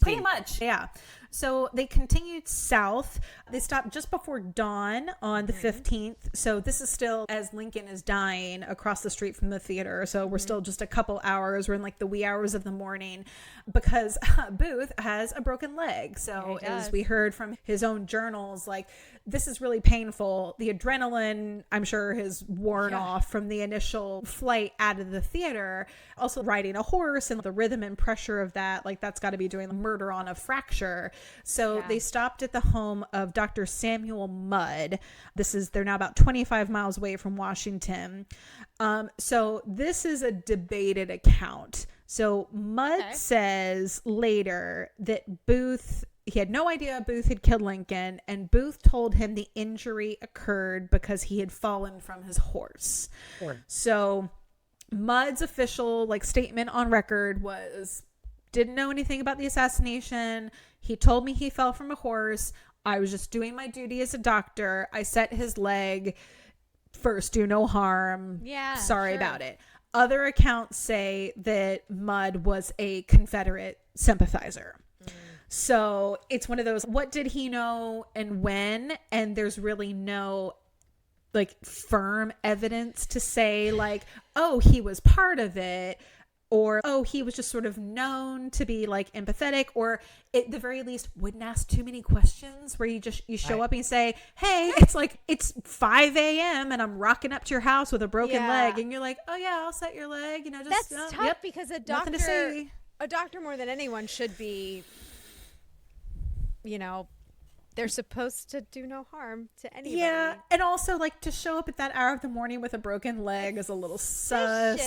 Speaker 3: Pretty much, yeah. So they continued south. They stopped just before dawn on the 15th. So this is still as Lincoln is dying across the street from the theater. So we're still just a couple hours. We're in like the wee hours of the morning because Booth has a broken leg. So as we heard from his own journals, like this is really painful. The adrenaline, I'm sure, has worn off from the initial flight out of the theater. Also riding a horse and the rhythm and pressure of that, like that's got to be doing the murder on a fracture. So they stopped at the home of Dr. Samuel Mudd. They're now about 25 miles away from Washington. So this is a debated account. So Mudd says later that Booth, he had no idea Booth had killed Lincoln, and Booth told him the injury occurred because he had fallen from his horse. So Mudd's official statement on record was, didn't know anything about the assassination. He told me he fell from a horse. I was just doing my duty as a doctor. I set his leg. First, do no harm.
Speaker 1: Yeah.
Speaker 3: Sorry about it. Other accounts say that Mudd was a Confederate sympathizer. So it's one of those, what did he know and when? And there's really no firm evidence to say oh, he was part of it. Or, oh, he was just sort of known to be empathetic, or at the very least wouldn't ask too many questions where you show up and you say, hey, it's 5 a.m. and I'm rocking up to your house with a broken leg. And you're like, oh yeah, I'll set your leg.
Speaker 1: That's tough because a
Speaker 3: nothing to say.
Speaker 1: A doctor more than anyone should be, they're supposed to do no harm to anybody.
Speaker 3: Yeah, and also to show up at that hour of the morning with a broken leg is a little sus.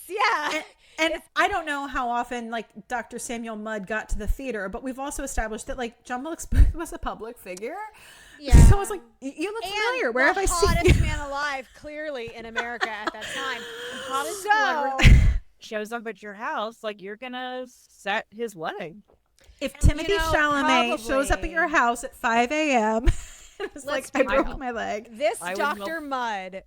Speaker 1: Yeah.
Speaker 3: And I don't know how often Dr. Samuel Mudd got to the theater, but we've also established that John Wilkes Booth was a public figure. Yeah. So I was like, you look familiar. Where have I seen you?
Speaker 1: Hottest man alive, clearly, in America at that time.
Speaker 4: Hottest celebrity shows up at your house, you're gonna set his leg.
Speaker 3: If Timothy Chalamet shows up at your house at 5 a.m. it's I broke my leg.
Speaker 1: This Dr. Mudd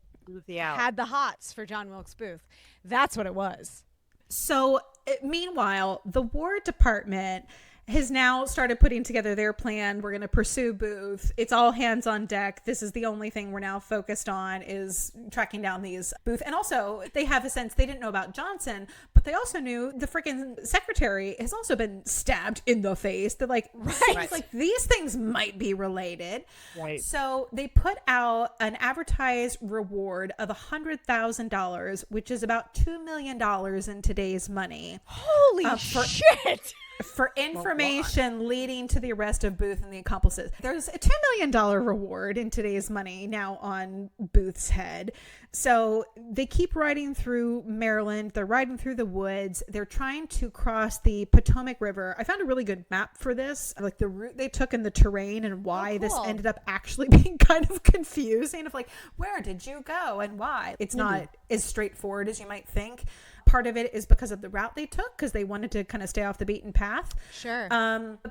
Speaker 1: had the hots for John Wilkes Booth. That's what it was.
Speaker 3: So meanwhile, the War Department has now started putting together their plan. We're going to pursue Booth. It's all hands on deck. This is the only thing we're now focused on is tracking down these Booth. And also they have a sense they didn't know about Johnson, but they also knew the freaking secretary has also been stabbed in the face. They're these things might be related. Right. So they put out an advertised reward of $100,000, which is about $2 million in today's money.
Speaker 1: Holy shit.
Speaker 3: For information leading to the arrest of Booth and the accomplices. There's a $2 million reward in today's money now on Booth's head. So they keep riding through Maryland. They're riding through the woods. They're trying to cross the Potomac River. I found a really good map for this, the route they took and the terrain and why this ended up actually being kind of confusing of where did you go and why? It's not as straightforward as you might think. Part of it is because of the route they took, because they wanted to kind of stay off the beaten path.
Speaker 1: Sure.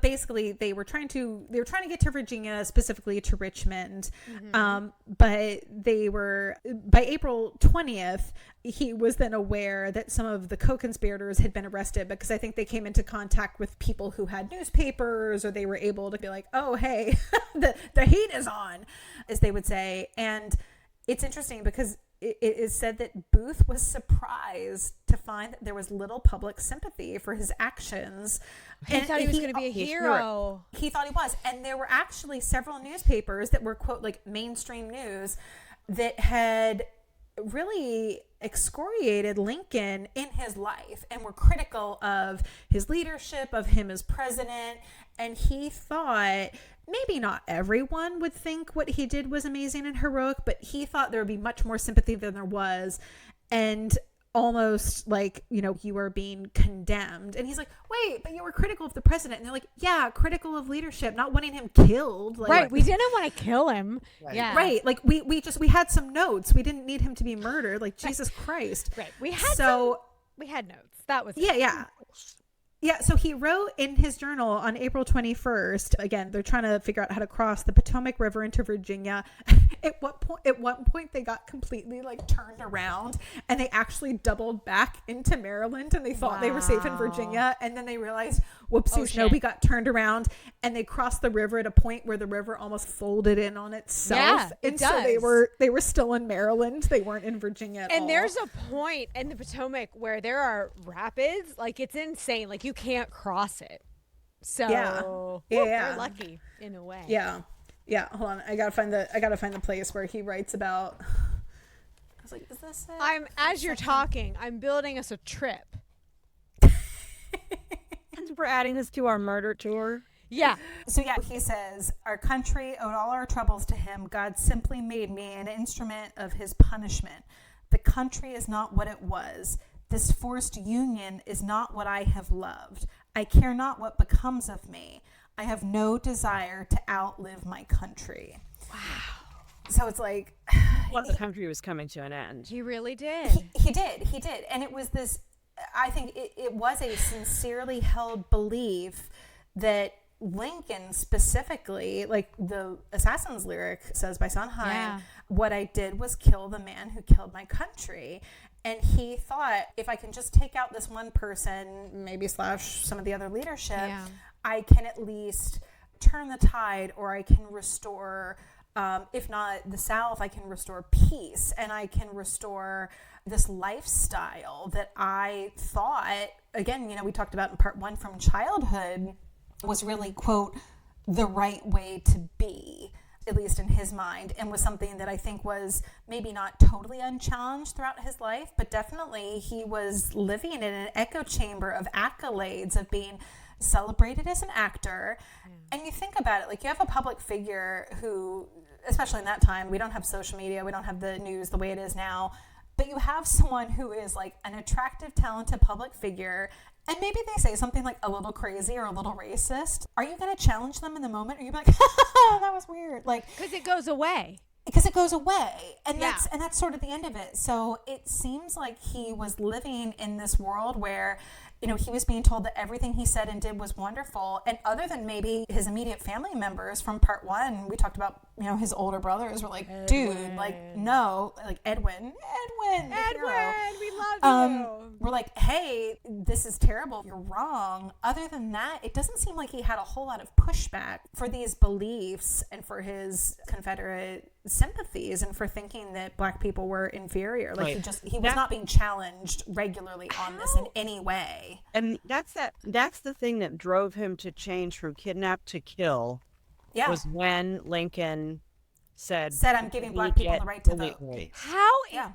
Speaker 3: Basically, they were trying to get to Virginia, specifically to Richmond. But they were, by April 20th, he was then aware that some of the co-conspirators had been arrested because I think they came into contact with people who had newspapers, or they were able to be like, oh, hey, the heat is on, as they would say. And it's interesting because it is said that Booth was surprised to find that there was little public sympathy for his actions.
Speaker 1: He thought he was going to be a hero.
Speaker 3: He thought he was. And there were actually several newspapers that were, quote, mainstream news that had really excoriated Lincoln in his life and were critical of his leadership, of him as president. And he thought maybe not everyone would think what he did was amazing and heroic, but he thought there would be much more sympathy than there was. And almost like, you were being condemned. And he's like, wait, but you were critical of the president. And they're like, yeah, critical of leadership, not wanting him killed. Like,
Speaker 1: right. We didn't want to kill him.
Speaker 4: Right.
Speaker 1: Yeah.
Speaker 3: Right. Like we had some notes. We didn't need him to be murdered. Like, Jesus Christ.
Speaker 1: Right. We had notes. That was
Speaker 3: Yeah. Yeah, so he wrote in his journal on April 21st, again, they're trying to figure out how to cross the Potomac River into Virginia. At one point they got completely like turned around and they actually doubled back into Maryland and they thought they were safe in Virginia. And then they realized, whoopsies, no, we got turned around, and they crossed the river at a point where the river almost folded in on itself.
Speaker 1: Yeah,
Speaker 3: and so they were still in Maryland. They weren't in Virginia at all.
Speaker 1: And there's a point in the Potomac where there are rapids. Like, it's insane. Like, you can't cross it. So they're lucky in a way.
Speaker 3: Yeah. Hold on. I gotta find the place where he writes about. I was like, is this it?
Speaker 1: As you're talking, I'm building us a trip.
Speaker 4: We're adding this to our murder tour.
Speaker 1: Yeah.
Speaker 3: So he says, our country owed all our troubles to him. God simply made me an instrument of his punishment. The country is not what it was. This forced union is not what I have loved. I care not what becomes of me. I have no desire to outlive my country. Wow. So it's like,
Speaker 4: the country was coming to an end.
Speaker 1: He really did.
Speaker 3: He did. And it was this, I think it was a sincerely held belief that Lincoln specifically, like the Assassin's lyric says by Sondheim, what I did was kill the man who killed my country. And he thought, if I can just take out this one person, maybe slash some of the other leadership, I can at least turn the tide, or I can restore, if not the South, I can restore peace, and I can restore this lifestyle that I thought, again, we talked about in part 1 from childhood, was really, quote, the right way to be, at least in his mind, and was something that I think was maybe not totally unchallenged throughout his life, but definitely he was living in an echo chamber of accolades, of being celebrated as an actor. And you think about it, like, you have a public figure who, especially in that time, we don't have social media, we don't have the news the way it is now, but you have someone who is like an attractive, talented public figure, and maybe they say something like a little crazy or a little racist. Are you going to challenge them in the moment? Or are you like, that was weird? Like,
Speaker 1: because it goes away.
Speaker 3: And that's sort of the end of it. So it seems like he was living in this world where, he was being told that everything he said and did was wonderful. And other than maybe his immediate family members from part 1, we talked about, his older brothers were like, dude, like, no, like Edwin,
Speaker 1: we love you.
Speaker 3: We're like, hey, this is terrible. You're wrong. Other than that, it doesn't seem like he had a whole lot of pushback for these beliefs and for his Confederate sympathies and for thinking that Black people were inferior. Like, he was not being challenged regularly on this in any way.
Speaker 4: And that's the thing that drove him to change from kidnap to kill. Yeah. Was when Lincoln said
Speaker 3: I'm giving Black people the right to vote.
Speaker 1: How? Yeah.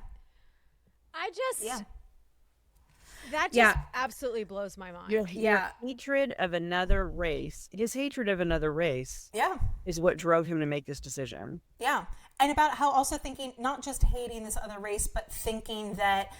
Speaker 1: That just absolutely blows my mind.
Speaker 4: Your hatred of another race, his hatred of another race is what drove him to make this decision.
Speaker 3: Yeah. And about how also thinking, not just hating this other race, but thinking that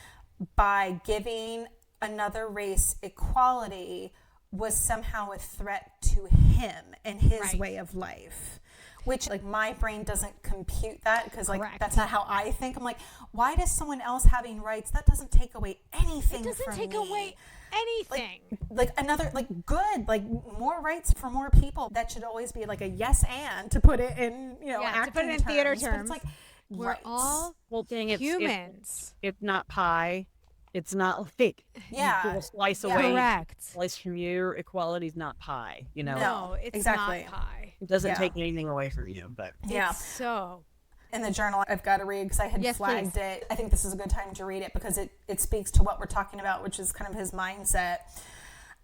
Speaker 3: by giving another race equality was somehow a threat to him and his way of life. Which, like, my brain doesn't compute that because, like, that's not how I think. I'm like, why does someone else having rights? That doesn't take away anything from me.
Speaker 1: It doesn't take away anything.
Speaker 3: Like another, like, good, like, more rights for more people. That should always be, like, a yes and, to put it in, acting
Speaker 1: to put it in theater terms.
Speaker 3: But it's like,
Speaker 1: we're all humans.
Speaker 4: It's not pie. It's not like you slice away.
Speaker 1: Correct.
Speaker 4: Slice from you. Equality is not pie.
Speaker 1: No, it's not pie.
Speaker 4: It doesn't take anything away from you, but
Speaker 1: so.
Speaker 3: In the journal, I've got to read because I had flagged it. I think this is a good time to read it because it speaks to what we're talking about, which is kind of his mindset.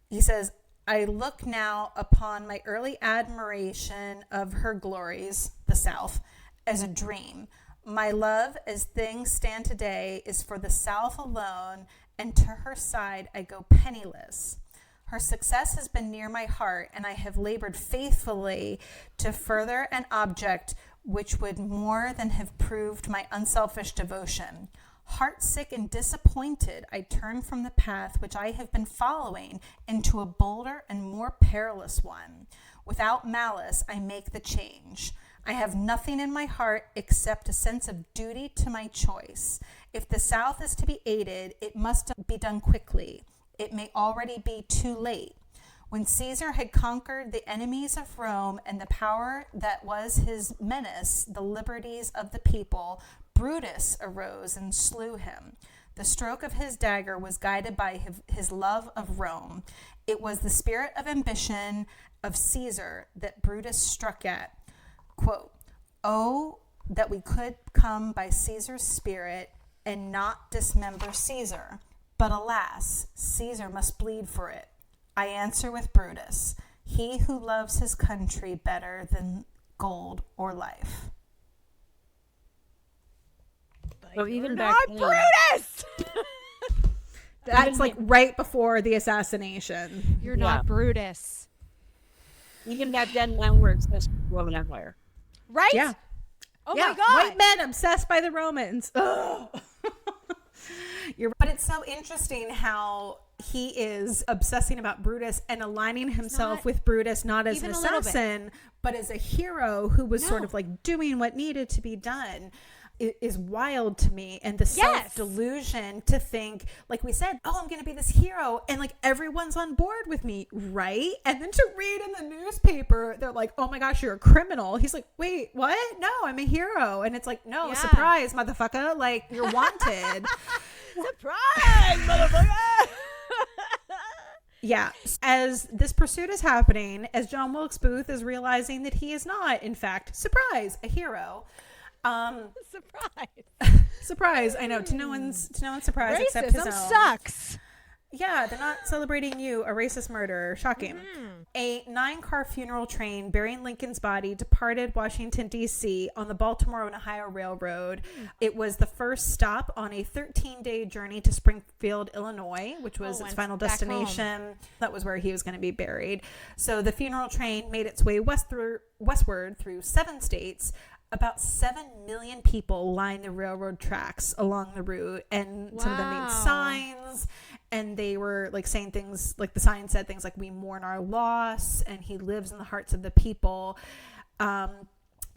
Speaker 3: He says, I look now upon my early admiration of her glories, the South, as a dream. My love, as things stand today, is for the South alone, and to her side I go penniless. Her success has been near my heart, and I have labored faithfully to further an object which would more than have proved my unselfish devotion. Heartsick and disappointed, I turn from the path which I have been following into a bolder and more perilous one. Without malice, I make the change. I have nothing in my heart except a sense of duty to my choice. If the South is to be aided, it must be done quickly. It may already be too late. When Caesar had conquered the enemies of Rome and the power that was his menace, the liberties of the people, Brutus arose and slew him. The stroke of his dagger was guided by his love of Rome. It was the spirit of ambition of Caesar that Brutus struck at. Quote, "Oh, that we could come by Caesar's spirit and not dismember Caesar. But alas, Caesar must bleed for it. I answer with Brutus, he who loves his country better than gold or life."
Speaker 4: So even back then,
Speaker 1: Brutus!
Speaker 3: That's like right before the assassination.
Speaker 1: You're not Brutus.
Speaker 4: even back then, now we're obsessed with the Roman Empire.
Speaker 1: Right?
Speaker 3: Yeah.
Speaker 1: Oh
Speaker 3: Yeah.
Speaker 1: my God.
Speaker 3: White men obsessed by the Romans. Ugh. But it's so interesting how he is obsessing about Brutus and aligning himself with Brutus, not as an assassin, but as a hero who was sort of like doing what needed to be done. Is wild to me. And the self-delusion to think, like we said, oh, I'm going to be this hero and like everyone's on board with me, right? And then to read in the newspaper, they're like, oh my gosh, you're a criminal. He's like, wait, what? No, I'm a hero. And it's like, no, surprise, motherfucker. Like, you're wanted.
Speaker 1: Surprise, motherfucker.
Speaker 3: Yeah. As this pursuit is happening, as John Wilkes Booth is realizing that he is not, in fact, surprise, a hero. Surprise. I know, to no one's surprise except his own.
Speaker 1: Sucks.
Speaker 3: Yeah, they're not celebrating you, a racist murder. Shocking. A 9-car funeral train bearing Lincoln's body departed Washington, D.C. on the Baltimore and Ohio Railroad. It was the first stop on a 13-day journey to Springfield, Illinois, which was its final destination. That was where he was going to be buried. So the funeral train made its way westward through 7 states. About 7 million people lined the railroad tracks along the route, and some of them made signs, and they were like saying things like the sign said things like, we mourn our loss, and he lives in the hearts of the people, and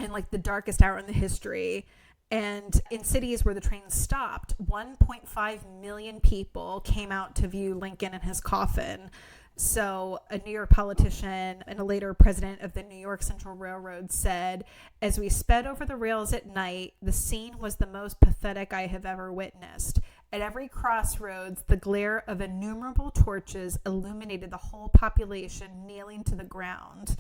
Speaker 3: like the darkest hour in the history. And in cities where the train stopped, 1.5 million people came out to view Lincoln and his coffin. So a New York politician and a later president of the New York Central Railroad said, as we sped over the rails at night, the scene was the most pathetic I have ever witnessed. At every crossroads, the glare of innumerable torches illuminated the whole population kneeling to the ground.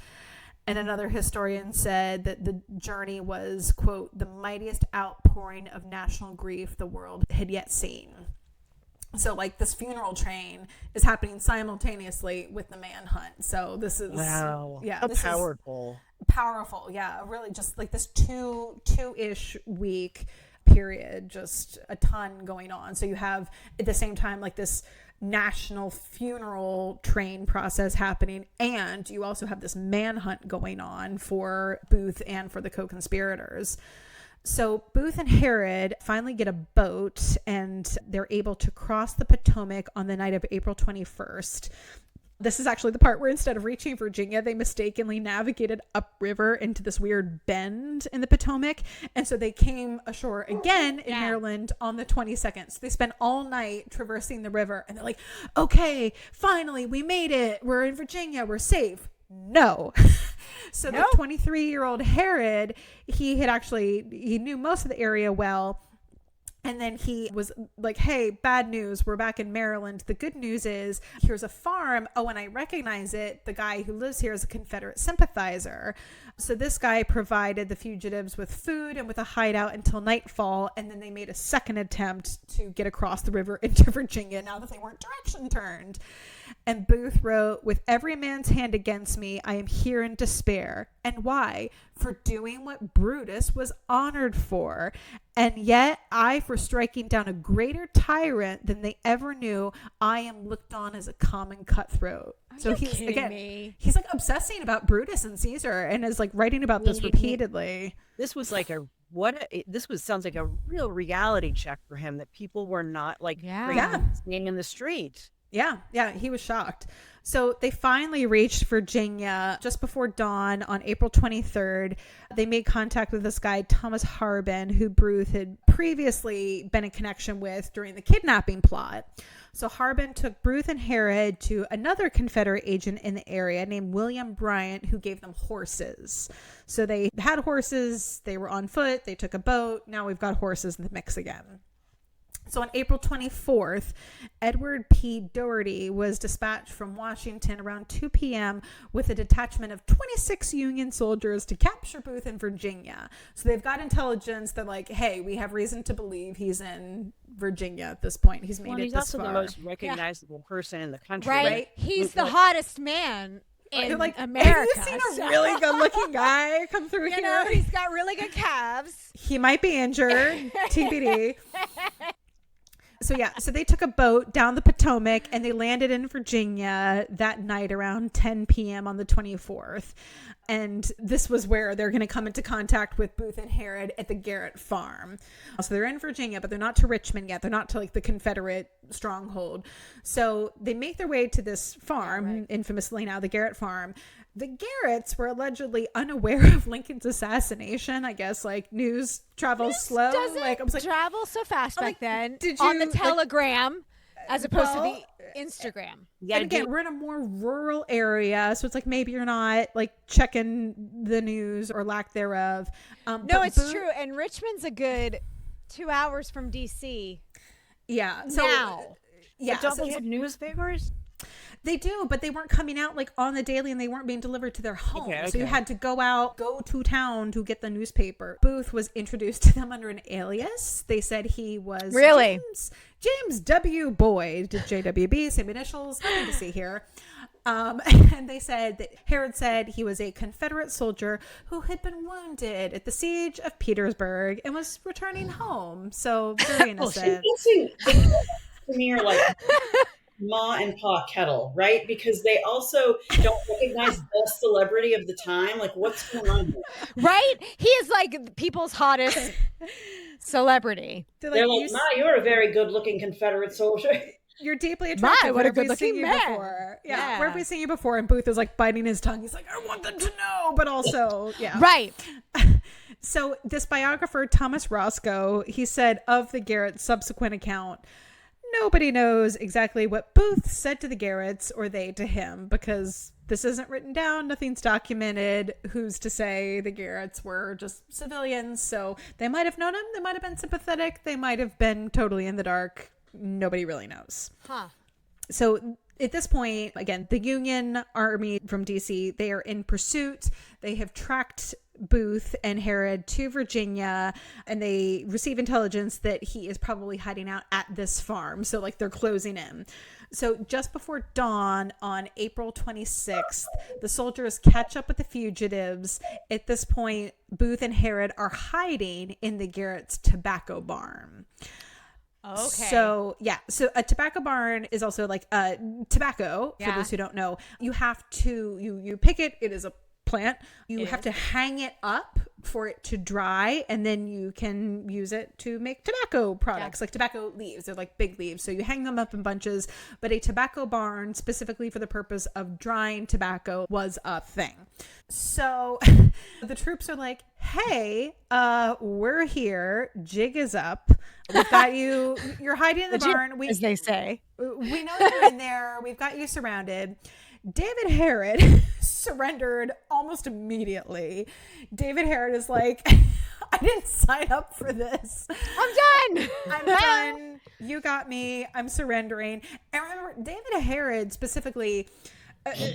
Speaker 3: And another historian said that the journey was, quote, the mightiest outpouring of national grief the world had yet seen. So, like, this funeral train is happening simultaneously with the manhunt. So this is
Speaker 4: powerful.
Speaker 3: Powerful, yeah. Really, just like this two-ish week period, just a ton going on. So you have at the same time like this national funeral train process happening, and you also have this manhunt going on for Booth and for the co-conspirators. So Booth and Herod finally get a boat, and they're able to cross the Potomac on the night of April 21st. This is actually the part where instead of reaching Virginia, they mistakenly navigated upriver into this weird bend in the Potomac. And so they came ashore again in Maryland on the 22nd. So they spent all night traversing the river, and they're like, okay, finally, we made it. We're in Virginia. We're safe. No. So the 23-year-old Herod, he knew most of the area well. And then he was like, hey, bad news. We're back in Maryland. The good news is here's a farm. Oh, and I recognize it. The guy who lives here is a Confederate sympathizer. So this guy provided the fugitives with food and with a hideout until nightfall. And then they made a second attempt to get across the river into Virginia now that they weren't direction turned. And Booth wrote, "With every man's hand against me, I am here in despair. And why? For doing what Brutus was honored for. And yet I, for striking down a greater tyrant than they ever knew, I am looked on as a common cutthroat." So he's he's like obsessing about Brutus and Caesar and is like writing about this repeatedly.
Speaker 4: This was like sounds like a real reality check for him, that people were not like staying in the street.
Speaker 3: Yeah, he was shocked. So they finally reached Virginia just before dawn on April 23rd. They made contact with this guy, Thomas Harbin, who Booth had previously been in connection with during the kidnapping plot. So Harbin took Booth and Herod to another Confederate agent in the area named William Bryant, who gave them horses. So they had horses, they were on foot, they took a boat. Now we've got horses in the mix again. So on April 24th, Edward P. Doherty was dispatched from Washington around 2 p.m. with a detachment of 26 Union soldiers to capture Booth in Virginia. So they've got intelligence that, like, hey, we have reason to believe he's in Virginia at this point. He's made it this far. He's also
Speaker 4: the most recognizable person in the country.
Speaker 1: Right? He's the hottest man in
Speaker 3: like,
Speaker 1: America.
Speaker 3: Have you seen a really good-looking guy come through here?
Speaker 1: You know, he's got really good calves.
Speaker 3: He might be injured. TBD. So they took a boat down the Potomac and they landed in Virginia that night around 10 p.m. on the 24th. And this was where they're going to come into contact with Booth and Herod at the Garrett farm. So they're in Virginia, but they're not to Richmond yet. They're not to like the Confederate stronghold. So they make their way to this farm, infamously now the Garrett farm. The Garretts were allegedly unaware of Lincoln's assassination. I guess like news travels slow.
Speaker 1: Like I was like, travel so fast back then. On the telegram, as opposed to the Instagram.
Speaker 3: Yeah. And again, we're in a more rural area, so it's like maybe you're not like checking the news or lack thereof.
Speaker 1: No, it's true. And Richmond's a good 2 hours from DC.
Speaker 3: Yeah.
Speaker 1: So now,
Speaker 4: don't they have newspapers?
Speaker 3: They do, but they weren't coming out like on the daily and they weren't being delivered to their home. Okay. So you had to go to town to get the newspaper. Booth was introduced to them under an alias. They said he was James W. Boyd, JWB, same initials, nothing to see here. And they said that Herod said he was a Confederate soldier who had been wounded at the siege of Petersburg and was returning home. So very innocent.
Speaker 5: Near like Ma and Pa Kettle, right? Because they also don't recognize the celebrity of the time. Like, what's going on here?
Speaker 1: Right? He is like people's hottest celebrity.
Speaker 5: They're like, Ma, you're a very good-looking Confederate soldier.
Speaker 3: You're deeply attractive.
Speaker 1: What a good-looking man.
Speaker 3: Yeah. Where have we seen you before? And Booth is like biting his tongue. He's like, I want them to know, but also, yeah.
Speaker 1: Right.
Speaker 3: So this biographer, Thomas Roscoe, he said of the Garrett's subsequent account, nobody knows exactly what Booth said to the Garretts or they to him because this isn't written down. Nothing's documented. Who's to say the Garretts were just civilians? So they might have known him. They might have been sympathetic. They might have been totally in the dark. Nobody really knows. So at this point, again, the Union Army from DC, they are in pursuit. They have tracked Booth and Herod to Virginia, and they receive intelligence that he is probably hiding out at this farm. So like they're closing in. So just before dawn on April 26th, the soldiers catch up with the fugitives. At this point, Booth and Herod are hiding in the Garrett's tobacco barn.
Speaker 1: Okay.
Speaker 3: So a tobacco barn is also like tobacco. For those who don't know, you have to you pick it. It is a plant. You have to hang it up for it to dry, and then you can use it to make tobacco products, like tobacco leaves. They're like big leaves, so you hang them up in bunches. But a tobacco barn specifically for the purpose of drying tobacco was a thing. So the troops are like, hey, we're here, jig is up, we've got you, you're hiding in the barn,
Speaker 1: as they say,
Speaker 3: we know you're in there, we've got you surrounded. David Herod surrendered almost immediately. David Herod is like, I didn't sign up for this.
Speaker 1: I'm
Speaker 3: done. You got me. I'm surrendering. And remember, David Herod specifically,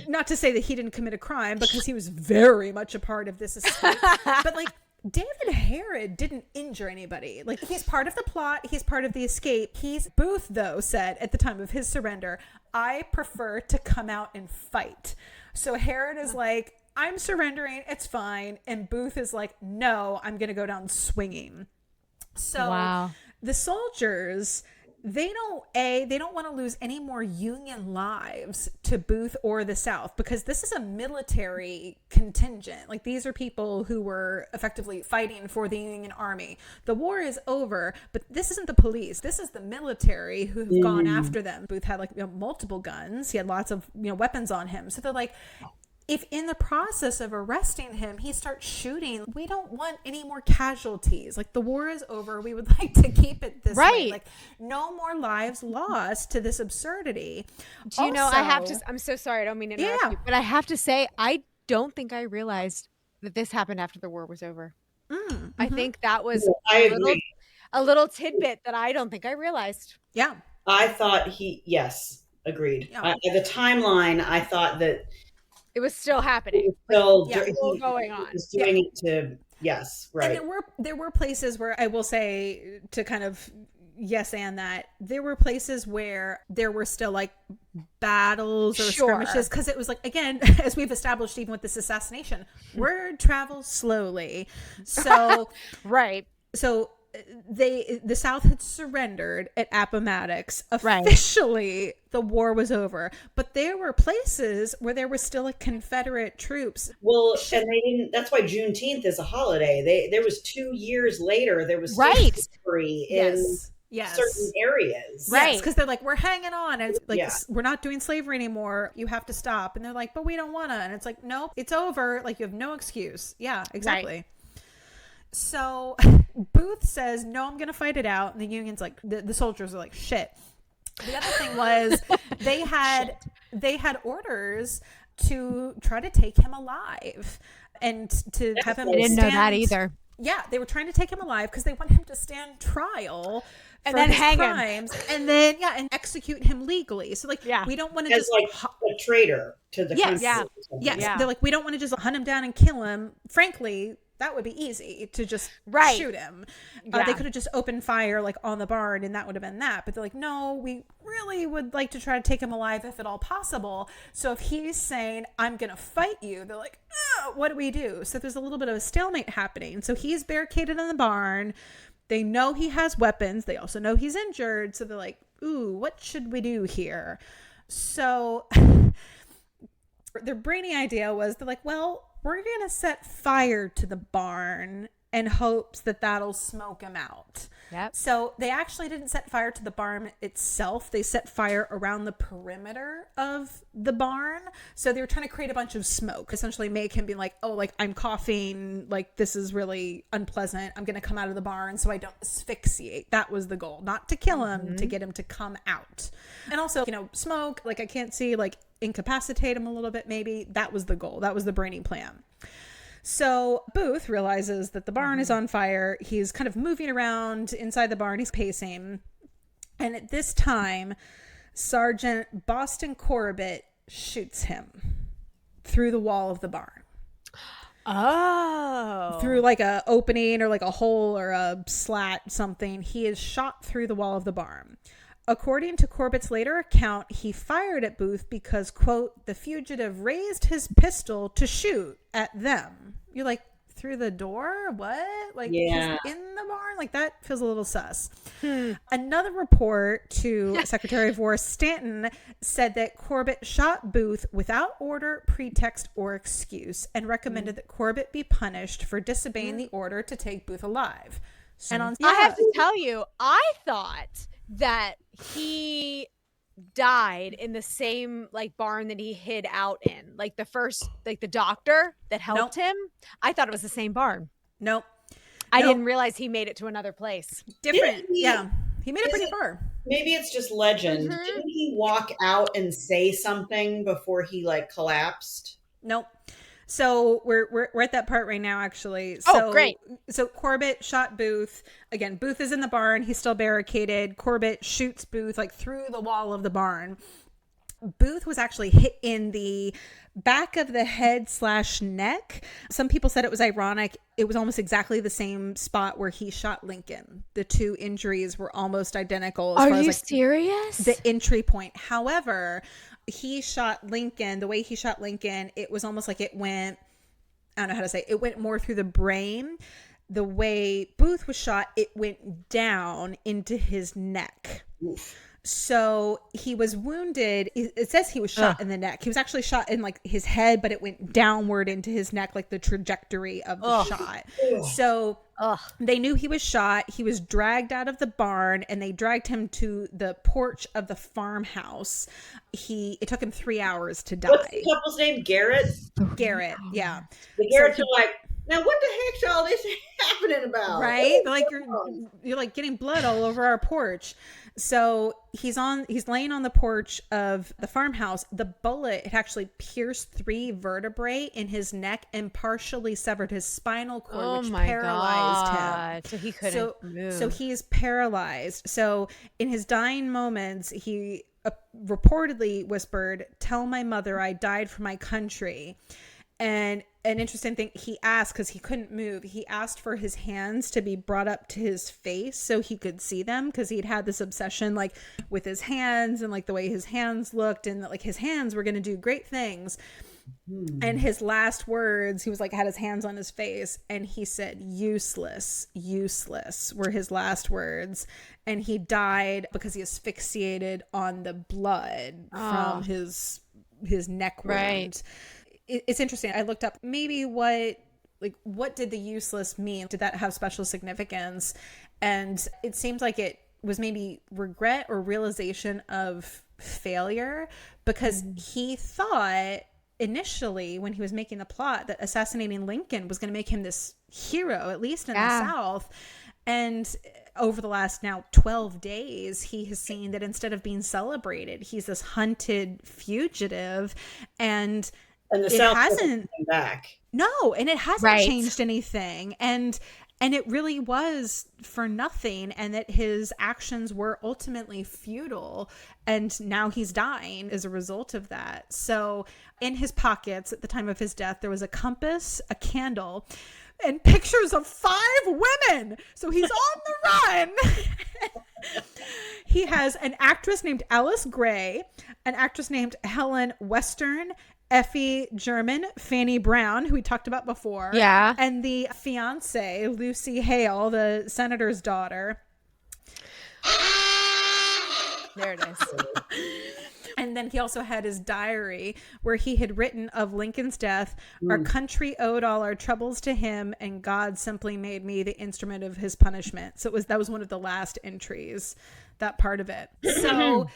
Speaker 3: not to say that he didn't commit a crime because he was very much a part of this escape, but like David Harrod didn't injure anybody. Like, he's part of the plot. He's part of the escape. Booth, though, said at the time of his surrender, I prefer to come out and fight. So Harrod is like, I'm surrendering. It's fine. And Booth is like, no, I'm going to go down swinging. So the soldiers, they don't want to lose any more Union lives to Booth or the South, because this is a military contingent. Like, these are people who were effectively fighting for the Union Army. The war is over, but this isn't the police. This is the military who have gone after them. Booth had multiple guns. He had lots of weapons on him. So they're like, if in the process of arresting him, he starts shooting, we don't want any more casualties. Like, the war is over. We would like to keep it this way. Like, no more lives lost to this absurdity.
Speaker 1: Do you know, I have to, I'm so sorry. I don't mean to interrupt you, but I have to say, I don't think I realized that this happened after the war was over. I think that was a little tidbit that I don't think I realized.
Speaker 3: Yeah.
Speaker 5: I thought agreed.
Speaker 3: Yeah.
Speaker 5: The timeline, I thought that
Speaker 1: it was still happening.
Speaker 5: It was
Speaker 1: still going on.
Speaker 5: He was doing it to, right.
Speaker 3: And there were places where, I will say, to kind of and that, there were places where there were still like battles or skirmishes, because it was like, again, as we've established even with this assassination, word travels slowly. So so the South had surrendered at Appomattox. Officially, the war was over, but there were places where there were still Confederate troops.
Speaker 5: Well, and they didn't. That's why Juneteenth is a holiday. There was 2 years later. There was still history in certain areas,
Speaker 3: because they're like, we're hanging on, and it's like, we're not doing slavery anymore. You have to stop, and they're like, but we don't want to, and it's like, nope, it's over. Like, you have no excuse. Yeah, exactly. Right. So Booth says, no, I'm going to fight it out. And the Union's like, the soldiers are like, shit. The other thing was they had orders to try to take him alive and to have him.
Speaker 1: I didn't know that either.
Speaker 3: Yeah, they were trying to take him alive because they want him to stand trial
Speaker 1: and then hang
Speaker 3: crimes, and then and execute him legally. So we don't want to just
Speaker 5: like a traitor to the country.
Speaker 3: They're like, we don't want to just hunt him down and kill him. Frankly, that would be easy to just shoot him. They could have just opened fire on the barn, and that would have been that. But they're like, no, we really would like to try to take him alive if at all possible. So if he's saying, I'm going to fight you, they're like, what do we do? So there's a little bit of a stalemate happening. So he's barricaded in the barn. They know he has weapons. They also know he's injured. So they're like, ooh, what should we do here? So their brainy idea was, they're like, well, we're going to set fire to the barn in hopes that that'll smoke him out. Yep. So they actually didn't set fire to the barn itself. They set fire around the perimeter of the barn. So they were trying to create a bunch of smoke, essentially make him be like, oh, I'm coughing. This is really unpleasant. I'm going to come out of the barn so I don't asphyxiate. That was the goal, not to kill him, to get him to come out. And also, smoke, I can't see, incapacitate him a little bit, maybe. That was the goal. That was the brainy plan. So Booth realizes that the barn is on fire. He's kind of moving around inside the barn. He's pacing. And at this time, Sergeant Boston Corbett shoots him through the wall of the barn.
Speaker 1: Oh.
Speaker 3: Through a opening or a hole or a slat, something. He is shot through the wall of the barn. According to Corbett's later account, he fired at Booth because, quote, the fugitive raised his pistol to shoot at them. You're like, through the door? What? He's in the barn? That feels a little sus. Another report to Secretary of War Stanton said that Corbett shot Booth without order, pretext, or excuse, and recommended that Corbett be punished for disobeying the order to take Booth alive. And
Speaker 1: I have to tell you, I thought that he died in the same barn that he hid out in, the first the doctor that helped him. I thought it was the same barn.
Speaker 3: Nope.
Speaker 1: I didn't realize he made it to another place.
Speaker 3: Different. He made it pretty far.
Speaker 5: Maybe it's just legend. Didn't he walk out and say something before he collapsed?
Speaker 3: Nope. So we're at that part right now, actually. So,
Speaker 1: great.
Speaker 3: So Corbett shot Booth. Again, Booth is in the barn. He's still barricaded. Corbett shoots Booth through the wall of the barn. Booth was actually hit in the back of the head / neck. Some people said it was ironic. It was almost exactly the same spot where he shot Lincoln. The two injuries were almost identical.
Speaker 1: Are you serious?
Speaker 3: The entry point. However, he shot Lincoln, the way he shot Lincoln, it was almost like it went, I don't know how to say, it went more through the brain. The way Booth was shot, it went down into his neck. Oof. So he was wounded. It says he was shot in the neck. He was actually shot in like his head, but it went downward into his neck, like the trajectory of the shot. So they knew he was shot. He was dragged out of the barn, and they dragged him to the porch of the farmhouse. It took him 3 hours to die.
Speaker 5: What's the couple's name? Garrett?
Speaker 3: Garrett, yeah.
Speaker 5: The Garretts are like, now what the heck's all this happening about?
Speaker 3: Right? Like you're like getting blood all over our porch. So he's laying on the porch of the farmhouse. The bullet had actually pierced 3 vertebrae in his neck and partially severed his spinal cord, which paralyzed him.
Speaker 1: So he couldn't move.
Speaker 3: So he's paralyzed. So in his dying moments, he reportedly whispered, "Tell my mother I died for my country." And an interesting thing, he asked, because he couldn't move, he asked for his hands to be brought up to his face so he could see them, because he'd had this obsession like with his hands and like the way his hands looked, and like his hands were going to do great things. And his last words, he was like, had his hands on his face, and he said, "Useless, useless," were his last words. And he died because he asphyxiated on the blood from his neck wound. Right. It's interesting. I looked up maybe what did the useless mean? Did that have special significance? And it seems like it was maybe regret or realization of failure, because he thought initially when he was making the plot that assassinating Lincoln was going to make him this hero, at least in the South. And over the last now 12 days, he has seen that instead of being celebrated, he's this hunted fugitive, and the South hasn't come back. No, and it hasn't changed anything. And it really was for nothing, and that his actions were ultimately futile, and now he's dying as a result of that. So in his pockets at the time of his death, there was a compass, a candle, and pictures of 5 women. So he's on the run. He has an actress named Alice Gray, an actress named Helen Western, Effie German, Fanny Brown, who we talked about before. Yeah. And the fiance, Lucy Hale, the senator's daughter.
Speaker 1: There it is.
Speaker 3: And then he also had his diary where he had written of Lincoln's death, "Our country owed all our troubles to him, and God simply made me the instrument of his punishment." So that was one of the last entries, that part of it. So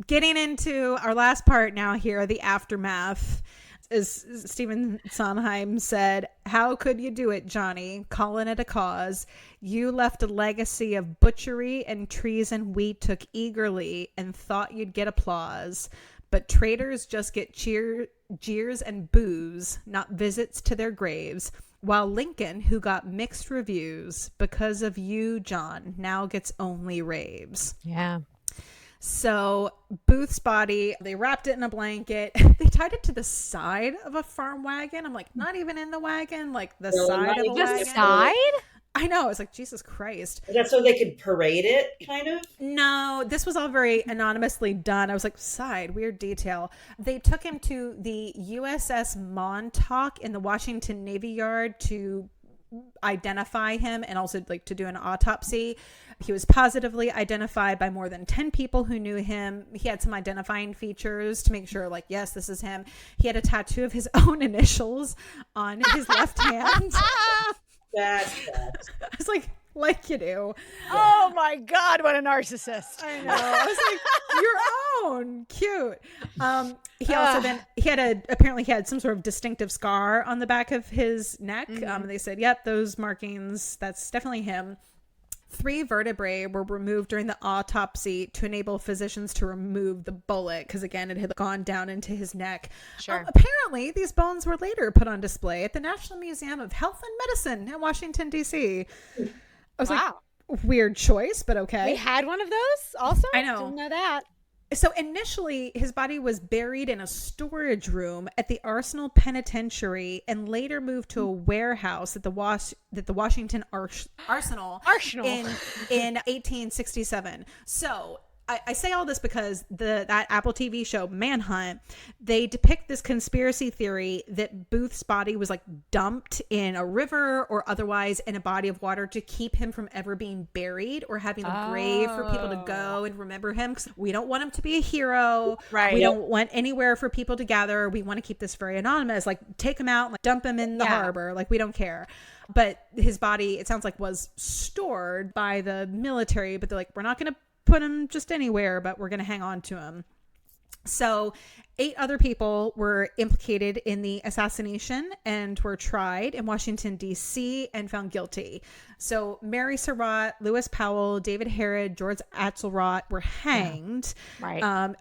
Speaker 3: getting into our last part now here, the aftermath. As Stephen Sondheim said, "How could you do it, Johnny? Calling it a cause. You left a legacy of butchery and treason we took eagerly and thought you'd get applause. But traitors just get jeers and boos, not visits to their graves. While Lincoln, who got mixed reviews because of you, John, now gets only raves."
Speaker 1: Yeah.
Speaker 3: So Booth's body, they wrapped it in a blanket. They tied it to the side of a farm wagon. I'm like, not even in the wagon, like the side of a wagon.
Speaker 1: The side?
Speaker 3: I know. I was like, Jesus Christ.
Speaker 5: Is that so they could parade it, kind of?
Speaker 3: No, this was all very anonymously done. I was like, side, weird detail. They took him to the USS Montauk in the Washington Navy Yard to identify him and also like to do an autopsy. He was positively identified by more than 10 people who knew him. He had some identifying features to make sure, like, yes, this is him. He had a tattoo of his own initials on his left hand.
Speaker 5: That's
Speaker 3: I was like you do.
Speaker 1: Oh my God, what a narcissist.
Speaker 3: I know. I was like, your own. Cute. He also apparently he had some sort of distinctive scar on the back of his neck. And they said, yep, those markings, that's definitely him. 3 vertebrae were removed during the autopsy to enable physicians to remove the bullet, because again, it had gone down into his neck.
Speaker 1: Sure.
Speaker 3: Apparently, these bones were later put on display at the National Museum of Health and Medicine in Washington, D.C. I was like, weird choice, but okay.
Speaker 1: We had one of those also?
Speaker 3: I know.
Speaker 1: Didn't know that.
Speaker 3: So initially, his body was buried in a storage room at the Arsenal Penitentiary and later moved to a warehouse at the Washington Arsenal in 1867. So I say all this because that Apple TV show Manhunt, they depict this conspiracy theory that Booth's body was like dumped in a river or otherwise in a body of water to keep him from ever being buried or having a grave for people to go and remember him. 'Cause we don't want him to be a hero. Right. We don't want anywhere for people to gather. We want to keep this very anonymous. Like take him out, like dump him in the harbor. Like we don't care. But his body, it sounds like, was stored by the military. But they're like, we're not going to put him just anywhere, but we're going to hang on to him. So 8 other people were implicated in the assassination and were tried in Washington, D.C. and found guilty. So Mary Surratt, Lewis Powell, David Harrod, George Axelrod were hanged on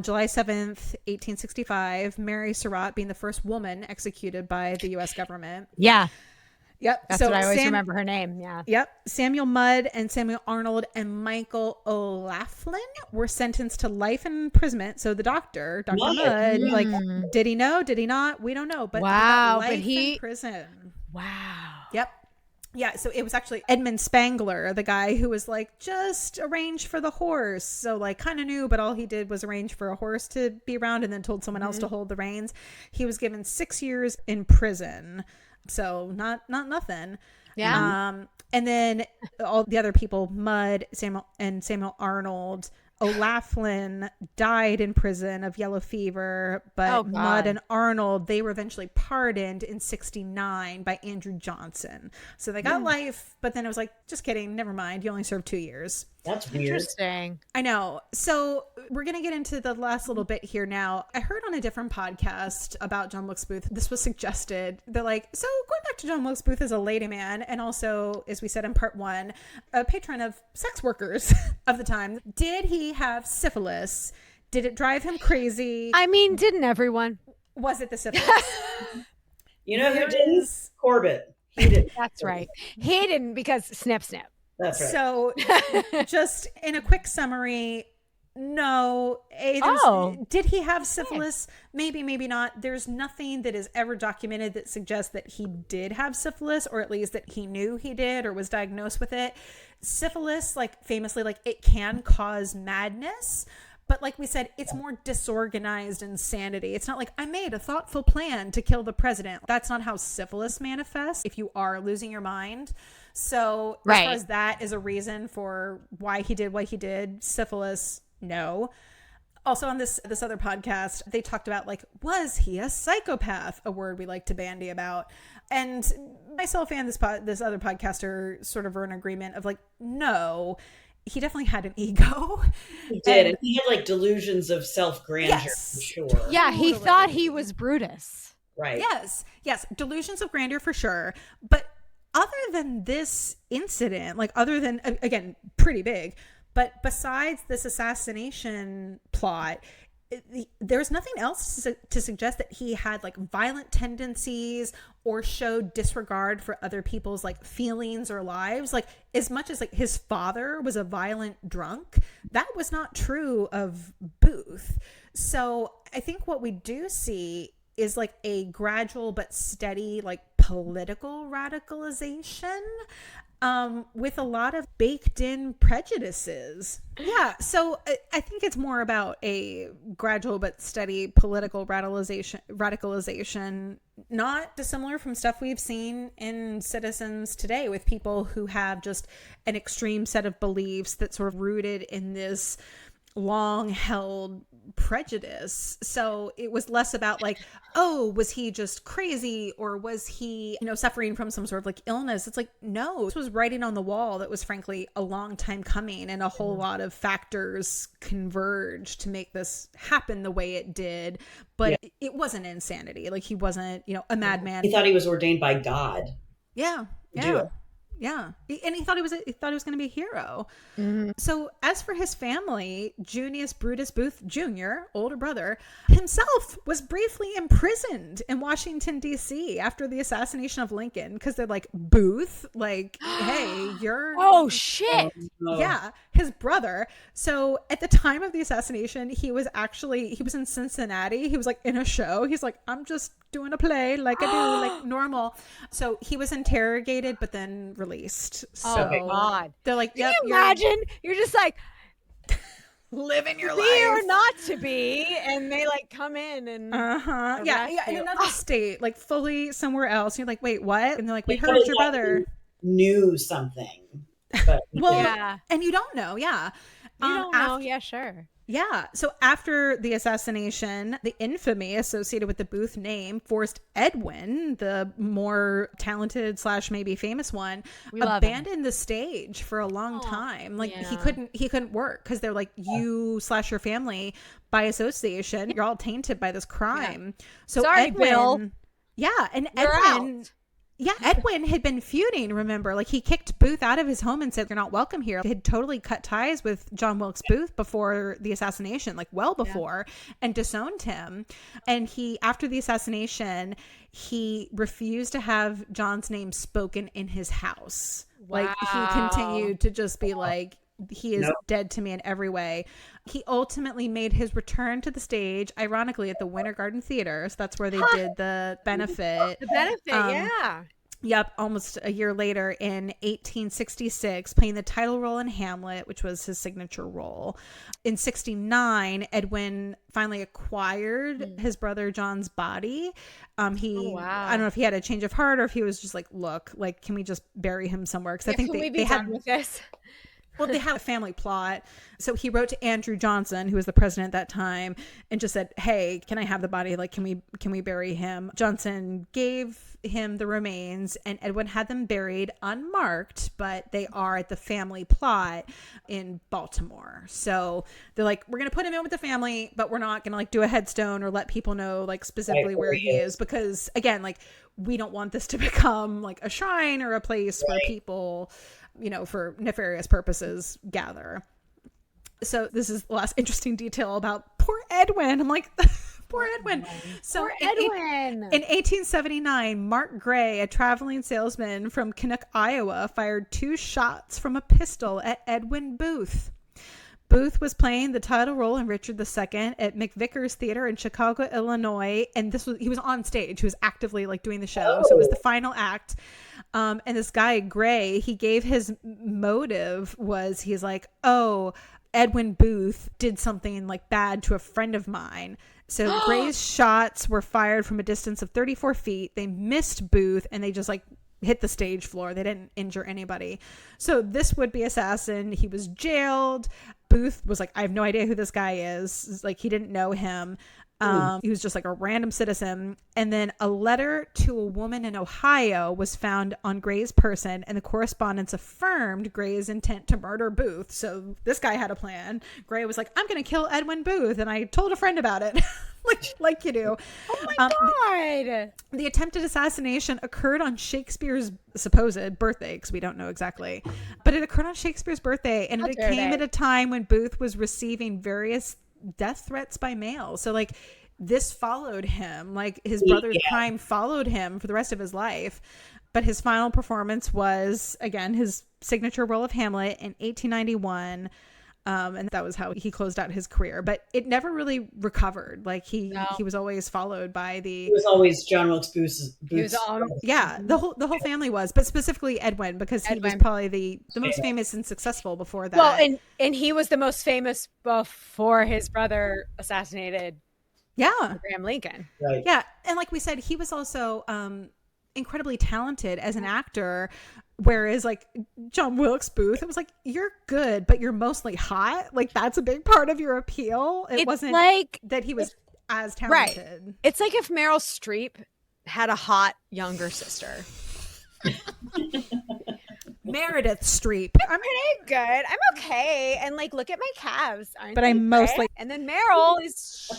Speaker 3: July 7th, 1865. Mary Surratt being the first woman executed by the U.S. government.
Speaker 1: Yeah.
Speaker 3: Yep.
Speaker 1: That's what I always remember her name. Yeah.
Speaker 3: Yep. Samuel Mudd and Samuel Arnold and Michael O'Laughlin were sentenced to life imprisonment. So the Dr. Mudd, like, did he know? Did he not? We don't know. But life in prison.
Speaker 1: Wow.
Speaker 3: Yep. Yeah. So it was actually Edmund Spangler, the guy who was like, just arrange for the horse. So like kind of knew, but all he did was arrange for a horse to be around and then told someone else to hold the reins. He was given 6 years in prison. So not nothing.
Speaker 1: Yeah.
Speaker 3: And then all the other people, Mudd, Samuel Arnold, O'Laughlin died in prison of yellow fever, but Mudd and Arnold, they were eventually pardoned in 1969 by Andrew Johnson. So they got life, but then it was like, just kidding, never mind. You only served 2 years.
Speaker 5: That's weird.
Speaker 1: Interesting.
Speaker 3: I know. So we're going to get into the last little bit here now. I heard on a different podcast about John Wilkes Booth, this was suggested. They're like, so going back to John Wilkes Booth as a lady man, and also, as we said in part 1, a patron of sex workers of the time, did he have syphilis? Did it drive him crazy?
Speaker 1: I mean, didn't everyone?
Speaker 3: Was it the syphilis?
Speaker 5: You know who didn't? Corbett. He did.
Speaker 1: That's right. He didn't because snip.
Speaker 5: That's right.
Speaker 3: So just in a quick summary, no. Did he have syphilis? Maybe, maybe not. There's nothing that is ever documented that suggests that he did have syphilis, or at least that he knew he did or was diagnosed with it. Syphilis, like famously, like it can cause madness. But like we said, it's more disorganized insanity. It's not like I made a thoughtful plan to kill the president. That's not how syphilis manifests if you are losing your mind. So as far as that is a reason for why he did what he did, syphilis, no. Also on this other podcast, they talked about like, was he a psychopath? A word we like to bandy about. And myself and this other podcaster sort of were in agreement of like, no, he definitely had an ego.
Speaker 5: He did. And he had like delusions of self-grandeur, for sure.
Speaker 1: Yeah, he thought he was Brutus.
Speaker 5: Right.
Speaker 3: Yes. Delusions of grandeur for sure. But other than this incident, like other than, again, pretty big, but besides this assassination plot, there's nothing else to suggest that he had like violent tendencies or showed disregard for other people's like feelings or lives. Like as much as like his father was a violent drunk, that was not true of Booth. So I think what we do see is like a gradual but steady like political radicalization with a lot of baked in prejudices. Yeah. So I think it's more about a gradual but steady political radicalization, not dissimilar from stuff we've seen in citizens today with people who have just an extreme set of beliefs that's sort of rooted in this long held prejudice. So it was less about like, oh, was he just crazy or was he, suffering from some sort of like illness? It's like, no, this was writing on the wall that was frankly a long time coming, and a whole lot of factors converged to make this happen the way it did. But it wasn't insanity. Like he wasn't, a madman.
Speaker 5: He thought he was ordained by God.
Speaker 3: Yeah.
Speaker 5: Do it.
Speaker 3: Yeah. And he thought he was going to be a hero. So as for his family, Junius Brutus Booth Jr., older brother, himself was briefly imprisoned in Washington, D.C. after the assassination of Lincoln, because they're like, Booth, like, hey, you're...
Speaker 1: Oh, shit.
Speaker 3: Yeah, his brother. So at the time of the assassination, he was in Cincinnati. He was like in a show. He's like, I'm just doing a play like I do, like normal. So he was interrogated, but then released. So
Speaker 1: oh, God.
Speaker 3: They're like,
Speaker 1: yep, can you imagine? You're just like,
Speaker 3: living your life.
Speaker 1: Be or not to be. And they like come in and.
Speaker 3: Yeah, in another state, like fully somewhere else. You're like, wait, what? And they're like, we heard your brother
Speaker 5: knew something. But
Speaker 3: well, and you don't know. Yeah.
Speaker 1: You don't know. Yeah, sure.
Speaker 3: Yeah. So after the assassination, the infamy associated with the Booth name forced Edwin, the more talented / maybe famous one, abandoned the stage for a long time. Like he couldn't work because they're like, you / your family by association, you're all tainted by this crime. Yeah. So
Speaker 1: sorry,
Speaker 3: Edwin,
Speaker 1: Bill.
Speaker 3: Yeah, and
Speaker 1: you're
Speaker 3: Edwin.
Speaker 1: Out.
Speaker 3: Yeah, Edwin had been feuding, remember? Like, he kicked Booth out of his home and said, you're not welcome here. He had totally cut ties with John Wilkes Booth before the assassination, like well before, and disowned him. And after the assassination, he refused to have John's name spoken in his house. Wow. Like, he continued to just be like, he is dead to me in every way. He ultimately made his return to the stage, ironically, at the Winter Garden Theater. So that's where they did the benefit.
Speaker 1: The benefit, yeah.
Speaker 3: Yep, almost a year later in 1866, playing the title role in Hamlet, which was his signature role. In 69, Edwin finally acquired his brother John's body. I don't know if he had a change of heart or if he was just like, look, like, can we just bury him somewhere? Because I think they had
Speaker 1: with this.
Speaker 3: Well, they had a family plot. So he wrote to Andrew Johnson, who was the president at that time, and just said, hey, can I have the body? Like, can we bury him? Johnson gave him the remains, and Edwin had them buried unmarked, but they are at the family plot in Baltimore. So they're like, we're going to put him in with the family, but we're not going to like do a headstone or let people know like specifically where he is. Because again, like, we don't want this to become like a shrine or a place where people, you know, for nefarious purposes gather. So this is the last interesting detail about poor Edwin. I'm like, poor Edwin. So
Speaker 1: poor Edwin.
Speaker 3: In 1879, Mark Gray, a traveling salesman from Canuck, Iowa, fired 2 shots from a pistol at Edwin Booth. Booth was playing the title role in Richard II at McVickers Theater in Chicago, Illinois. And he was on stage. He was actively like doing the show. So it was the final act. And this guy, Gray, he gave his motive was he's like, oh, Edwin Booth did something like bad to a friend of mine. So Gray's shots were fired from a distance of 34 feet. They missed Booth and they just like hit the stage floor. They didn't injure anybody. So this would-be assassin, he was jailed. Booth was like, I have no idea who this guy is. Like, he didn't know him. He was just like a random citizen. And then a letter to a woman in Ohio was found on Gray's person, and the correspondence affirmed Gray's intent to murder Booth. So this guy had a plan. Gray was like, I'm going to kill Edwin Booth, and I told a friend about it. like you do.
Speaker 1: Oh my God.
Speaker 3: The attempted assassination occurred on Shakespeare's supposed birthday, because we don't know exactly. But it occurred on Shakespeare's birthday, and it came at a time when Booth was receiving various death threats by mail. So like this followed him, like his brother's crime followed him for the rest of his life. But his final performance was, again, his signature role of Hamlet in 1891. And that was how he closed out his career, but it never really recovered. Like he was always followed by
Speaker 5: He was always John Wilkes Booth's.
Speaker 3: Yeah, the whole family was, but specifically Edwin, because he was probably the most famous and successful before that.
Speaker 1: Well, and he was the most famous before his brother assassinated.
Speaker 3: Yeah,
Speaker 1: Abraham Lincoln.
Speaker 5: Right.
Speaker 3: Yeah, and like we said, he was also incredibly talented as an actor. Whereas like John Wilkes Booth, it was like, you're good, but you're mostly hot. Like that's a big part of your appeal. It wasn't like that he was as talented.
Speaker 1: Right. It's like if Meryl Streep had a hot younger sister.
Speaker 3: Meredith Streep.
Speaker 1: I'm pretty good. I'm okay. And like, look at my calves.
Speaker 3: But I'm mostly.
Speaker 1: And then Meryl it's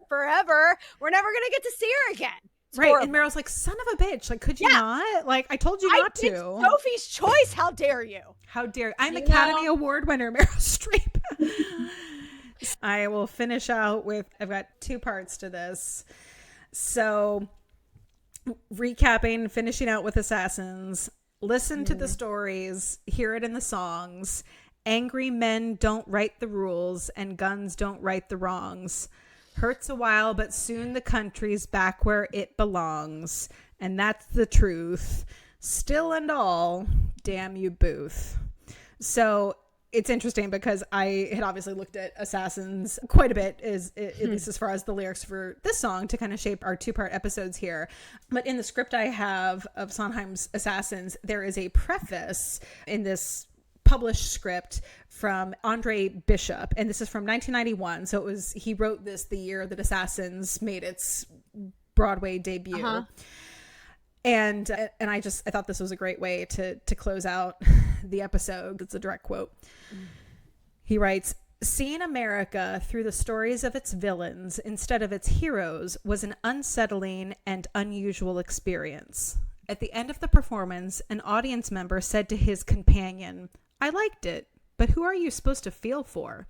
Speaker 1: forever. We're never going to get to see her again.
Speaker 3: Right. And Meryl's like, son of a bitch. Like, could you not? Like, I told you not to.
Speaker 1: Sophie's Choice. How dare you?
Speaker 3: How dare you? I'm Academy Award winner, Meryl Streep. I will finish out with, I've got 2 parts to this. So, recapping, finishing out with Assassins. Listen to the stories, hear it in the songs. Angry men don't write the rules, and guns don't right the wrongs. Hurts a while, but soon the country's back where it belongs. And that's the truth. Still and all, damn you, Booth. So it's interesting because I had obviously looked at Assassins quite a bit, at least as far as the lyrics for this song, to kind of shape our 2-part episodes here. But in the script I have of Sondheim's Assassins, there is a preface in this published script from Andre Bishop, and this is from 1991. So he wrote this the year that Assassins made its Broadway debut. And I thought this was a great way to close out the episode. It's a direct quote. He writes, "Seeing America through the stories of its villains instead of its heroes was an unsettling and unusual experience. At the end of the performance, an audience member said to his companion, 'I liked it, but who are you supposed to feel for?'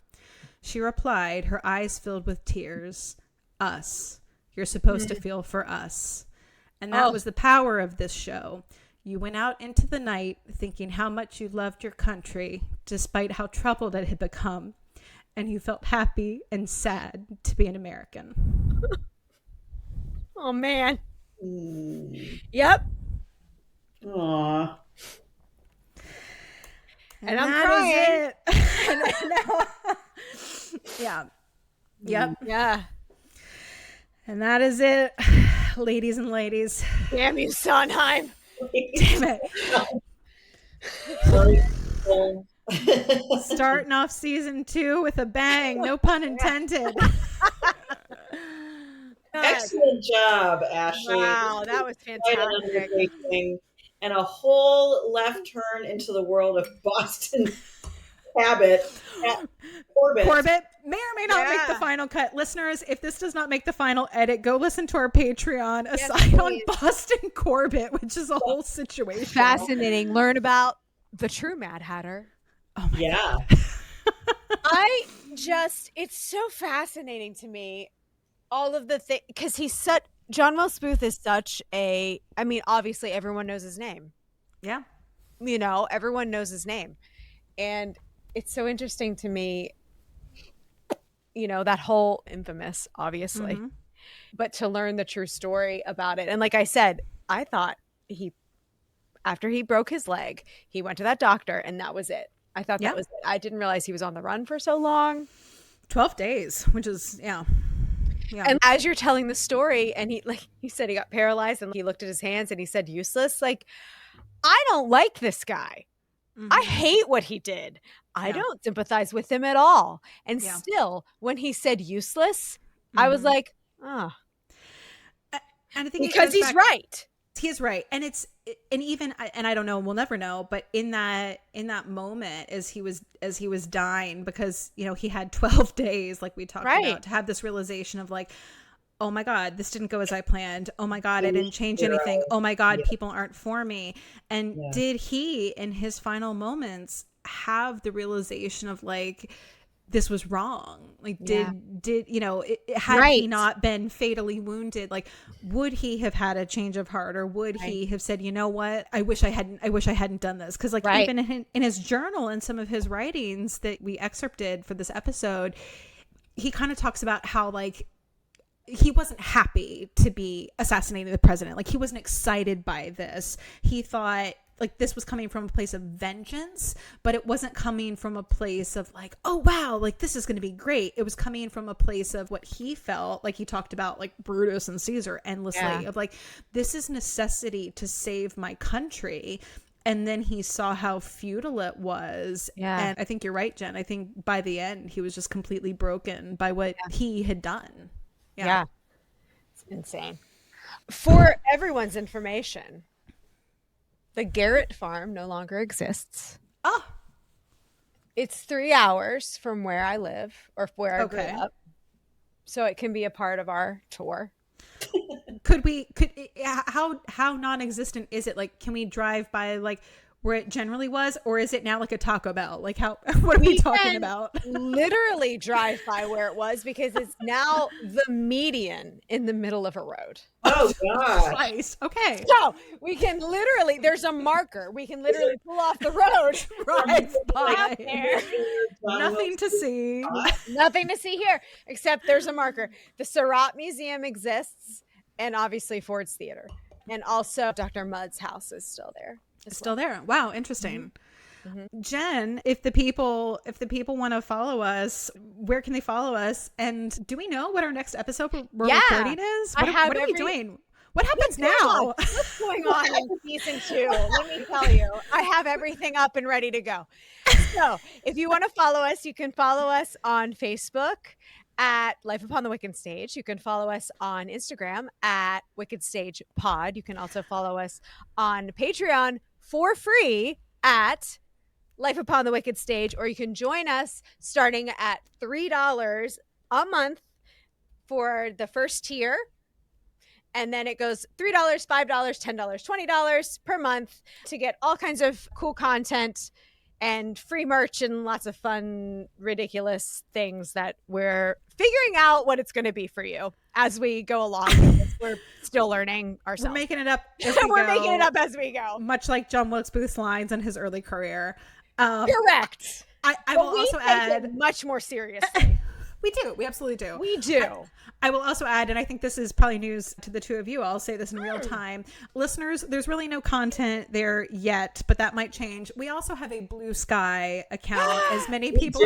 Speaker 3: She replied, her eyes filled with tears, 'Us. You're supposed to feel for us.' And that was the power of this show. You went out into the night thinking how much you loved your country, despite how troubled it had become. And you felt happy and sad to be an American."
Speaker 1: Oh, man. Yep.
Speaker 5: Aww.
Speaker 1: And I'm crying.
Speaker 3: Yeah. Yep.
Speaker 1: Yeah.
Speaker 3: And that is it, ladies and ladies.
Speaker 1: Damn you, Sondheim.
Speaker 3: Damn it. Starting off season 2 with a bang. No pun intended.
Speaker 5: Excellent job, Ashley.
Speaker 1: Wow, that was fantastic.
Speaker 5: And a whole left turn into the world of Boston Corbett
Speaker 3: may or may not make the final cut. Listeners, if this does not make the final edit, go listen to our Patreon aside on Boston Corbett, which is a whole situation.
Speaker 1: Fascinating. Learn about the true Mad Hatter.
Speaker 3: Oh my God.
Speaker 1: It's so fascinating to me. All of the things, because John Wilkes Booth is obviously everyone knows his name.
Speaker 3: Yeah.
Speaker 1: Everyone knows his name. And it's so interesting to me, that whole infamous, obviously, but to learn the true story about it. And like I said, I thought after he broke his leg, he went to that doctor and that was it. I thought that was it. I didn't realize he was on the run for so long.
Speaker 3: 12 days, which is, yeah.
Speaker 1: And as you're telling the story, and he said he got paralyzed and he looked at his hands and he said useless. Like, I don't like this guy. I hate what he did. I don't sympathize with him at all. And still, when he said useless, I was like, oh.
Speaker 3: And I think
Speaker 1: because he's right.
Speaker 3: He is right. And I don't know, we'll never know, but in that moment as he was dying, because he had 12 days, like we talked about, to have this realization of like, oh my God, this didn't go as I planned. Oh my God, I didn't change anything. Oh my God, people aren't for me. And did he, in his final moments, have the realization of like, this was wrong? Like, had he not been fatally wounded, like, would he have had a change of heart, or would he have said, you know what, I wish I hadn't done this? Because like even in his journal and some of his writings that we excerpted for this episode, he kind of talks about how like he wasn't happy to be assassinating the president. Like, he wasn't excited by this. He thought like this was coming from a place of vengeance, but it wasn't coming from a place of like, oh wow, like this is going to be great. It was coming from a place of what he felt like. He talked about like Brutus and Caesar endlessly of like, this is necessity to save my country. And then he saw how futile it was. Yeah. And I think you're right, Jen. I think by the end, he was just completely broken by what he had done.
Speaker 1: Yeah. It's insane. For everyone's information, the Garrett farm no longer exists.
Speaker 3: Oh.
Speaker 1: It's 3 hours from where I live, or where I grew up. So it can be a part of our tour.
Speaker 3: how non-existent is it? Like, can we drive by like where it generally was, or is it now like a Taco Bell? Like, what are we talking about?
Speaker 1: Literally drive by where it was, because it's now the median in the middle of a road.
Speaker 5: Oh God!
Speaker 3: Nice. Okay.
Speaker 1: So we can literally, there's a marker. We can literally pull off the road.
Speaker 3: Right by
Speaker 1: there.
Speaker 3: Nothing to see.
Speaker 1: Nothing to see here, except there's a marker. The Surratt Museum exists, and obviously Ford's Theater, and also Dr. Mudd's house is still there.
Speaker 3: Still there. Wow, interesting.
Speaker 1: Mm-hmm.
Speaker 3: Jen, if the people want to follow us, where can they follow us? And do we know what our next episode we're recording is? What are we doing? What happens now?
Speaker 1: What's going on in season 2? Let me tell you. I have everything up and ready to go. So if you want to follow us, you can follow us on Facebook at Life Upon the Wicked Stage. You can follow us on Instagram at Wicked Stage Pod. You can also follow us on Patreon for free at Life Upon the Wicked Stage, or you can join us starting at $3 a month for the first tier. And then it goes $3, $5, $10, $20 per month to get all kinds of cool content and free merch and lots of fun, ridiculous things that we're figuring out what it's going to be for you as we go along. We're still learning ourselves.
Speaker 3: We're making it up
Speaker 1: making it up as we go.
Speaker 3: Much like John Wilkes Booth's lines in his early career.
Speaker 1: Correct.
Speaker 3: I will also add
Speaker 1: much more seriously.
Speaker 3: We do. We absolutely do.
Speaker 1: We do.
Speaker 3: I will also add, and I think this is probably news to the two of you. I'll say this in real time. Listeners, there's really no content there yet, but that might change. We also have a Blue Sky account. As many people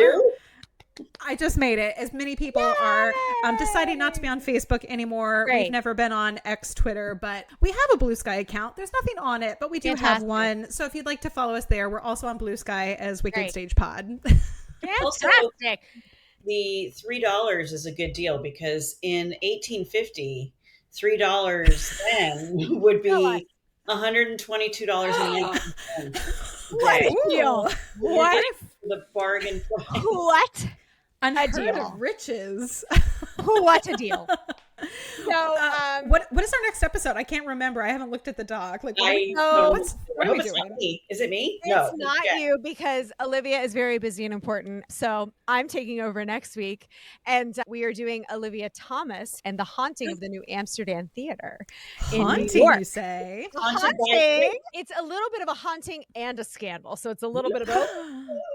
Speaker 3: I just made it. As many people are deciding not to be on Facebook anymore. Great. We've never been on X, Twitter, but we have a Blue Sky account. There's nothing on it, but we do have one. So if you'd like to follow us there, we're also on Blue Sky as Wicked Stage Pod.
Speaker 1: Fantastic.
Speaker 5: The $3 is a good deal, because in 1850, $3 then would be $122.90.
Speaker 1: What a deal! What
Speaker 5: the bargain price?
Speaker 1: What
Speaker 3: a deal of riches!
Speaker 1: What a deal! So,
Speaker 3: what is our next episode? I can't remember. I haven't looked at the doc. Like, what are we doing?
Speaker 5: Is it me?
Speaker 1: It's not you, because Olivia is very busy and important. So I'm taking over next week, and we are doing Olivia Thomas and the Haunting of the New Amsterdam Theater.
Speaker 3: Haunting, you say?
Speaker 1: Haunting. It's a little bit of a haunting and a scandal. So it's a little bit of both,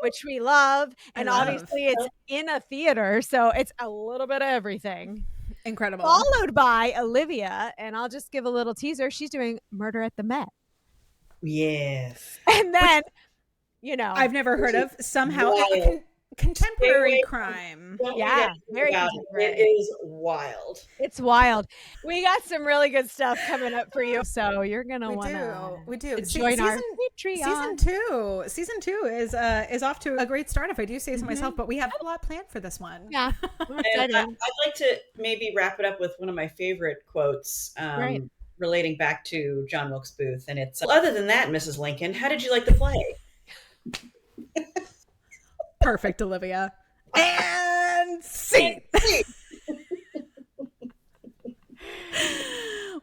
Speaker 1: which we love. And obviously it's in a theater, so it's a little bit of everything.
Speaker 3: Incredible.
Speaker 1: Followed by Olivia, and I'll just give a little teaser. She's doing Murder at the Met.
Speaker 5: Yes.
Speaker 1: And then,
Speaker 3: I've never heard of, somehow contemporary crime.
Speaker 1: Yeah, very contemporary.
Speaker 5: It is wild.
Speaker 1: It's wild. We got some really good stuff coming up for you, so you're gonna want to join our Patreon.
Speaker 3: Season two is off to a great start, if I do say so myself. But we have a lot planned for this one.
Speaker 1: Yeah,
Speaker 5: I'd like to maybe wrap it up with one of my favorite quotes. Relating back to John Wilkes Booth, and it's other than that, Mrs. Lincoln, how did you like the play?
Speaker 3: Perfect, Olivia. And scene.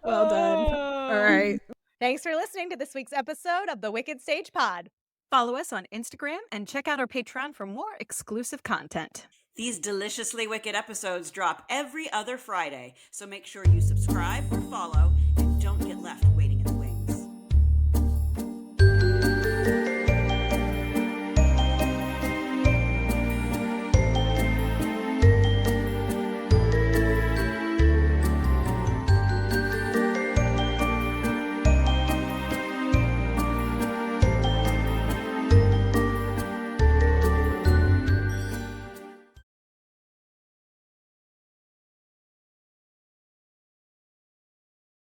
Speaker 3: Well done. All right.
Speaker 1: Thanks for listening to this week's episode of the Wicked Stage Pod.
Speaker 3: Follow us on Instagram and check out our Patreon for more exclusive content.
Speaker 2: These deliciously wicked episodes drop every other Friday, so make sure you subscribe or follow and don't get left waiting.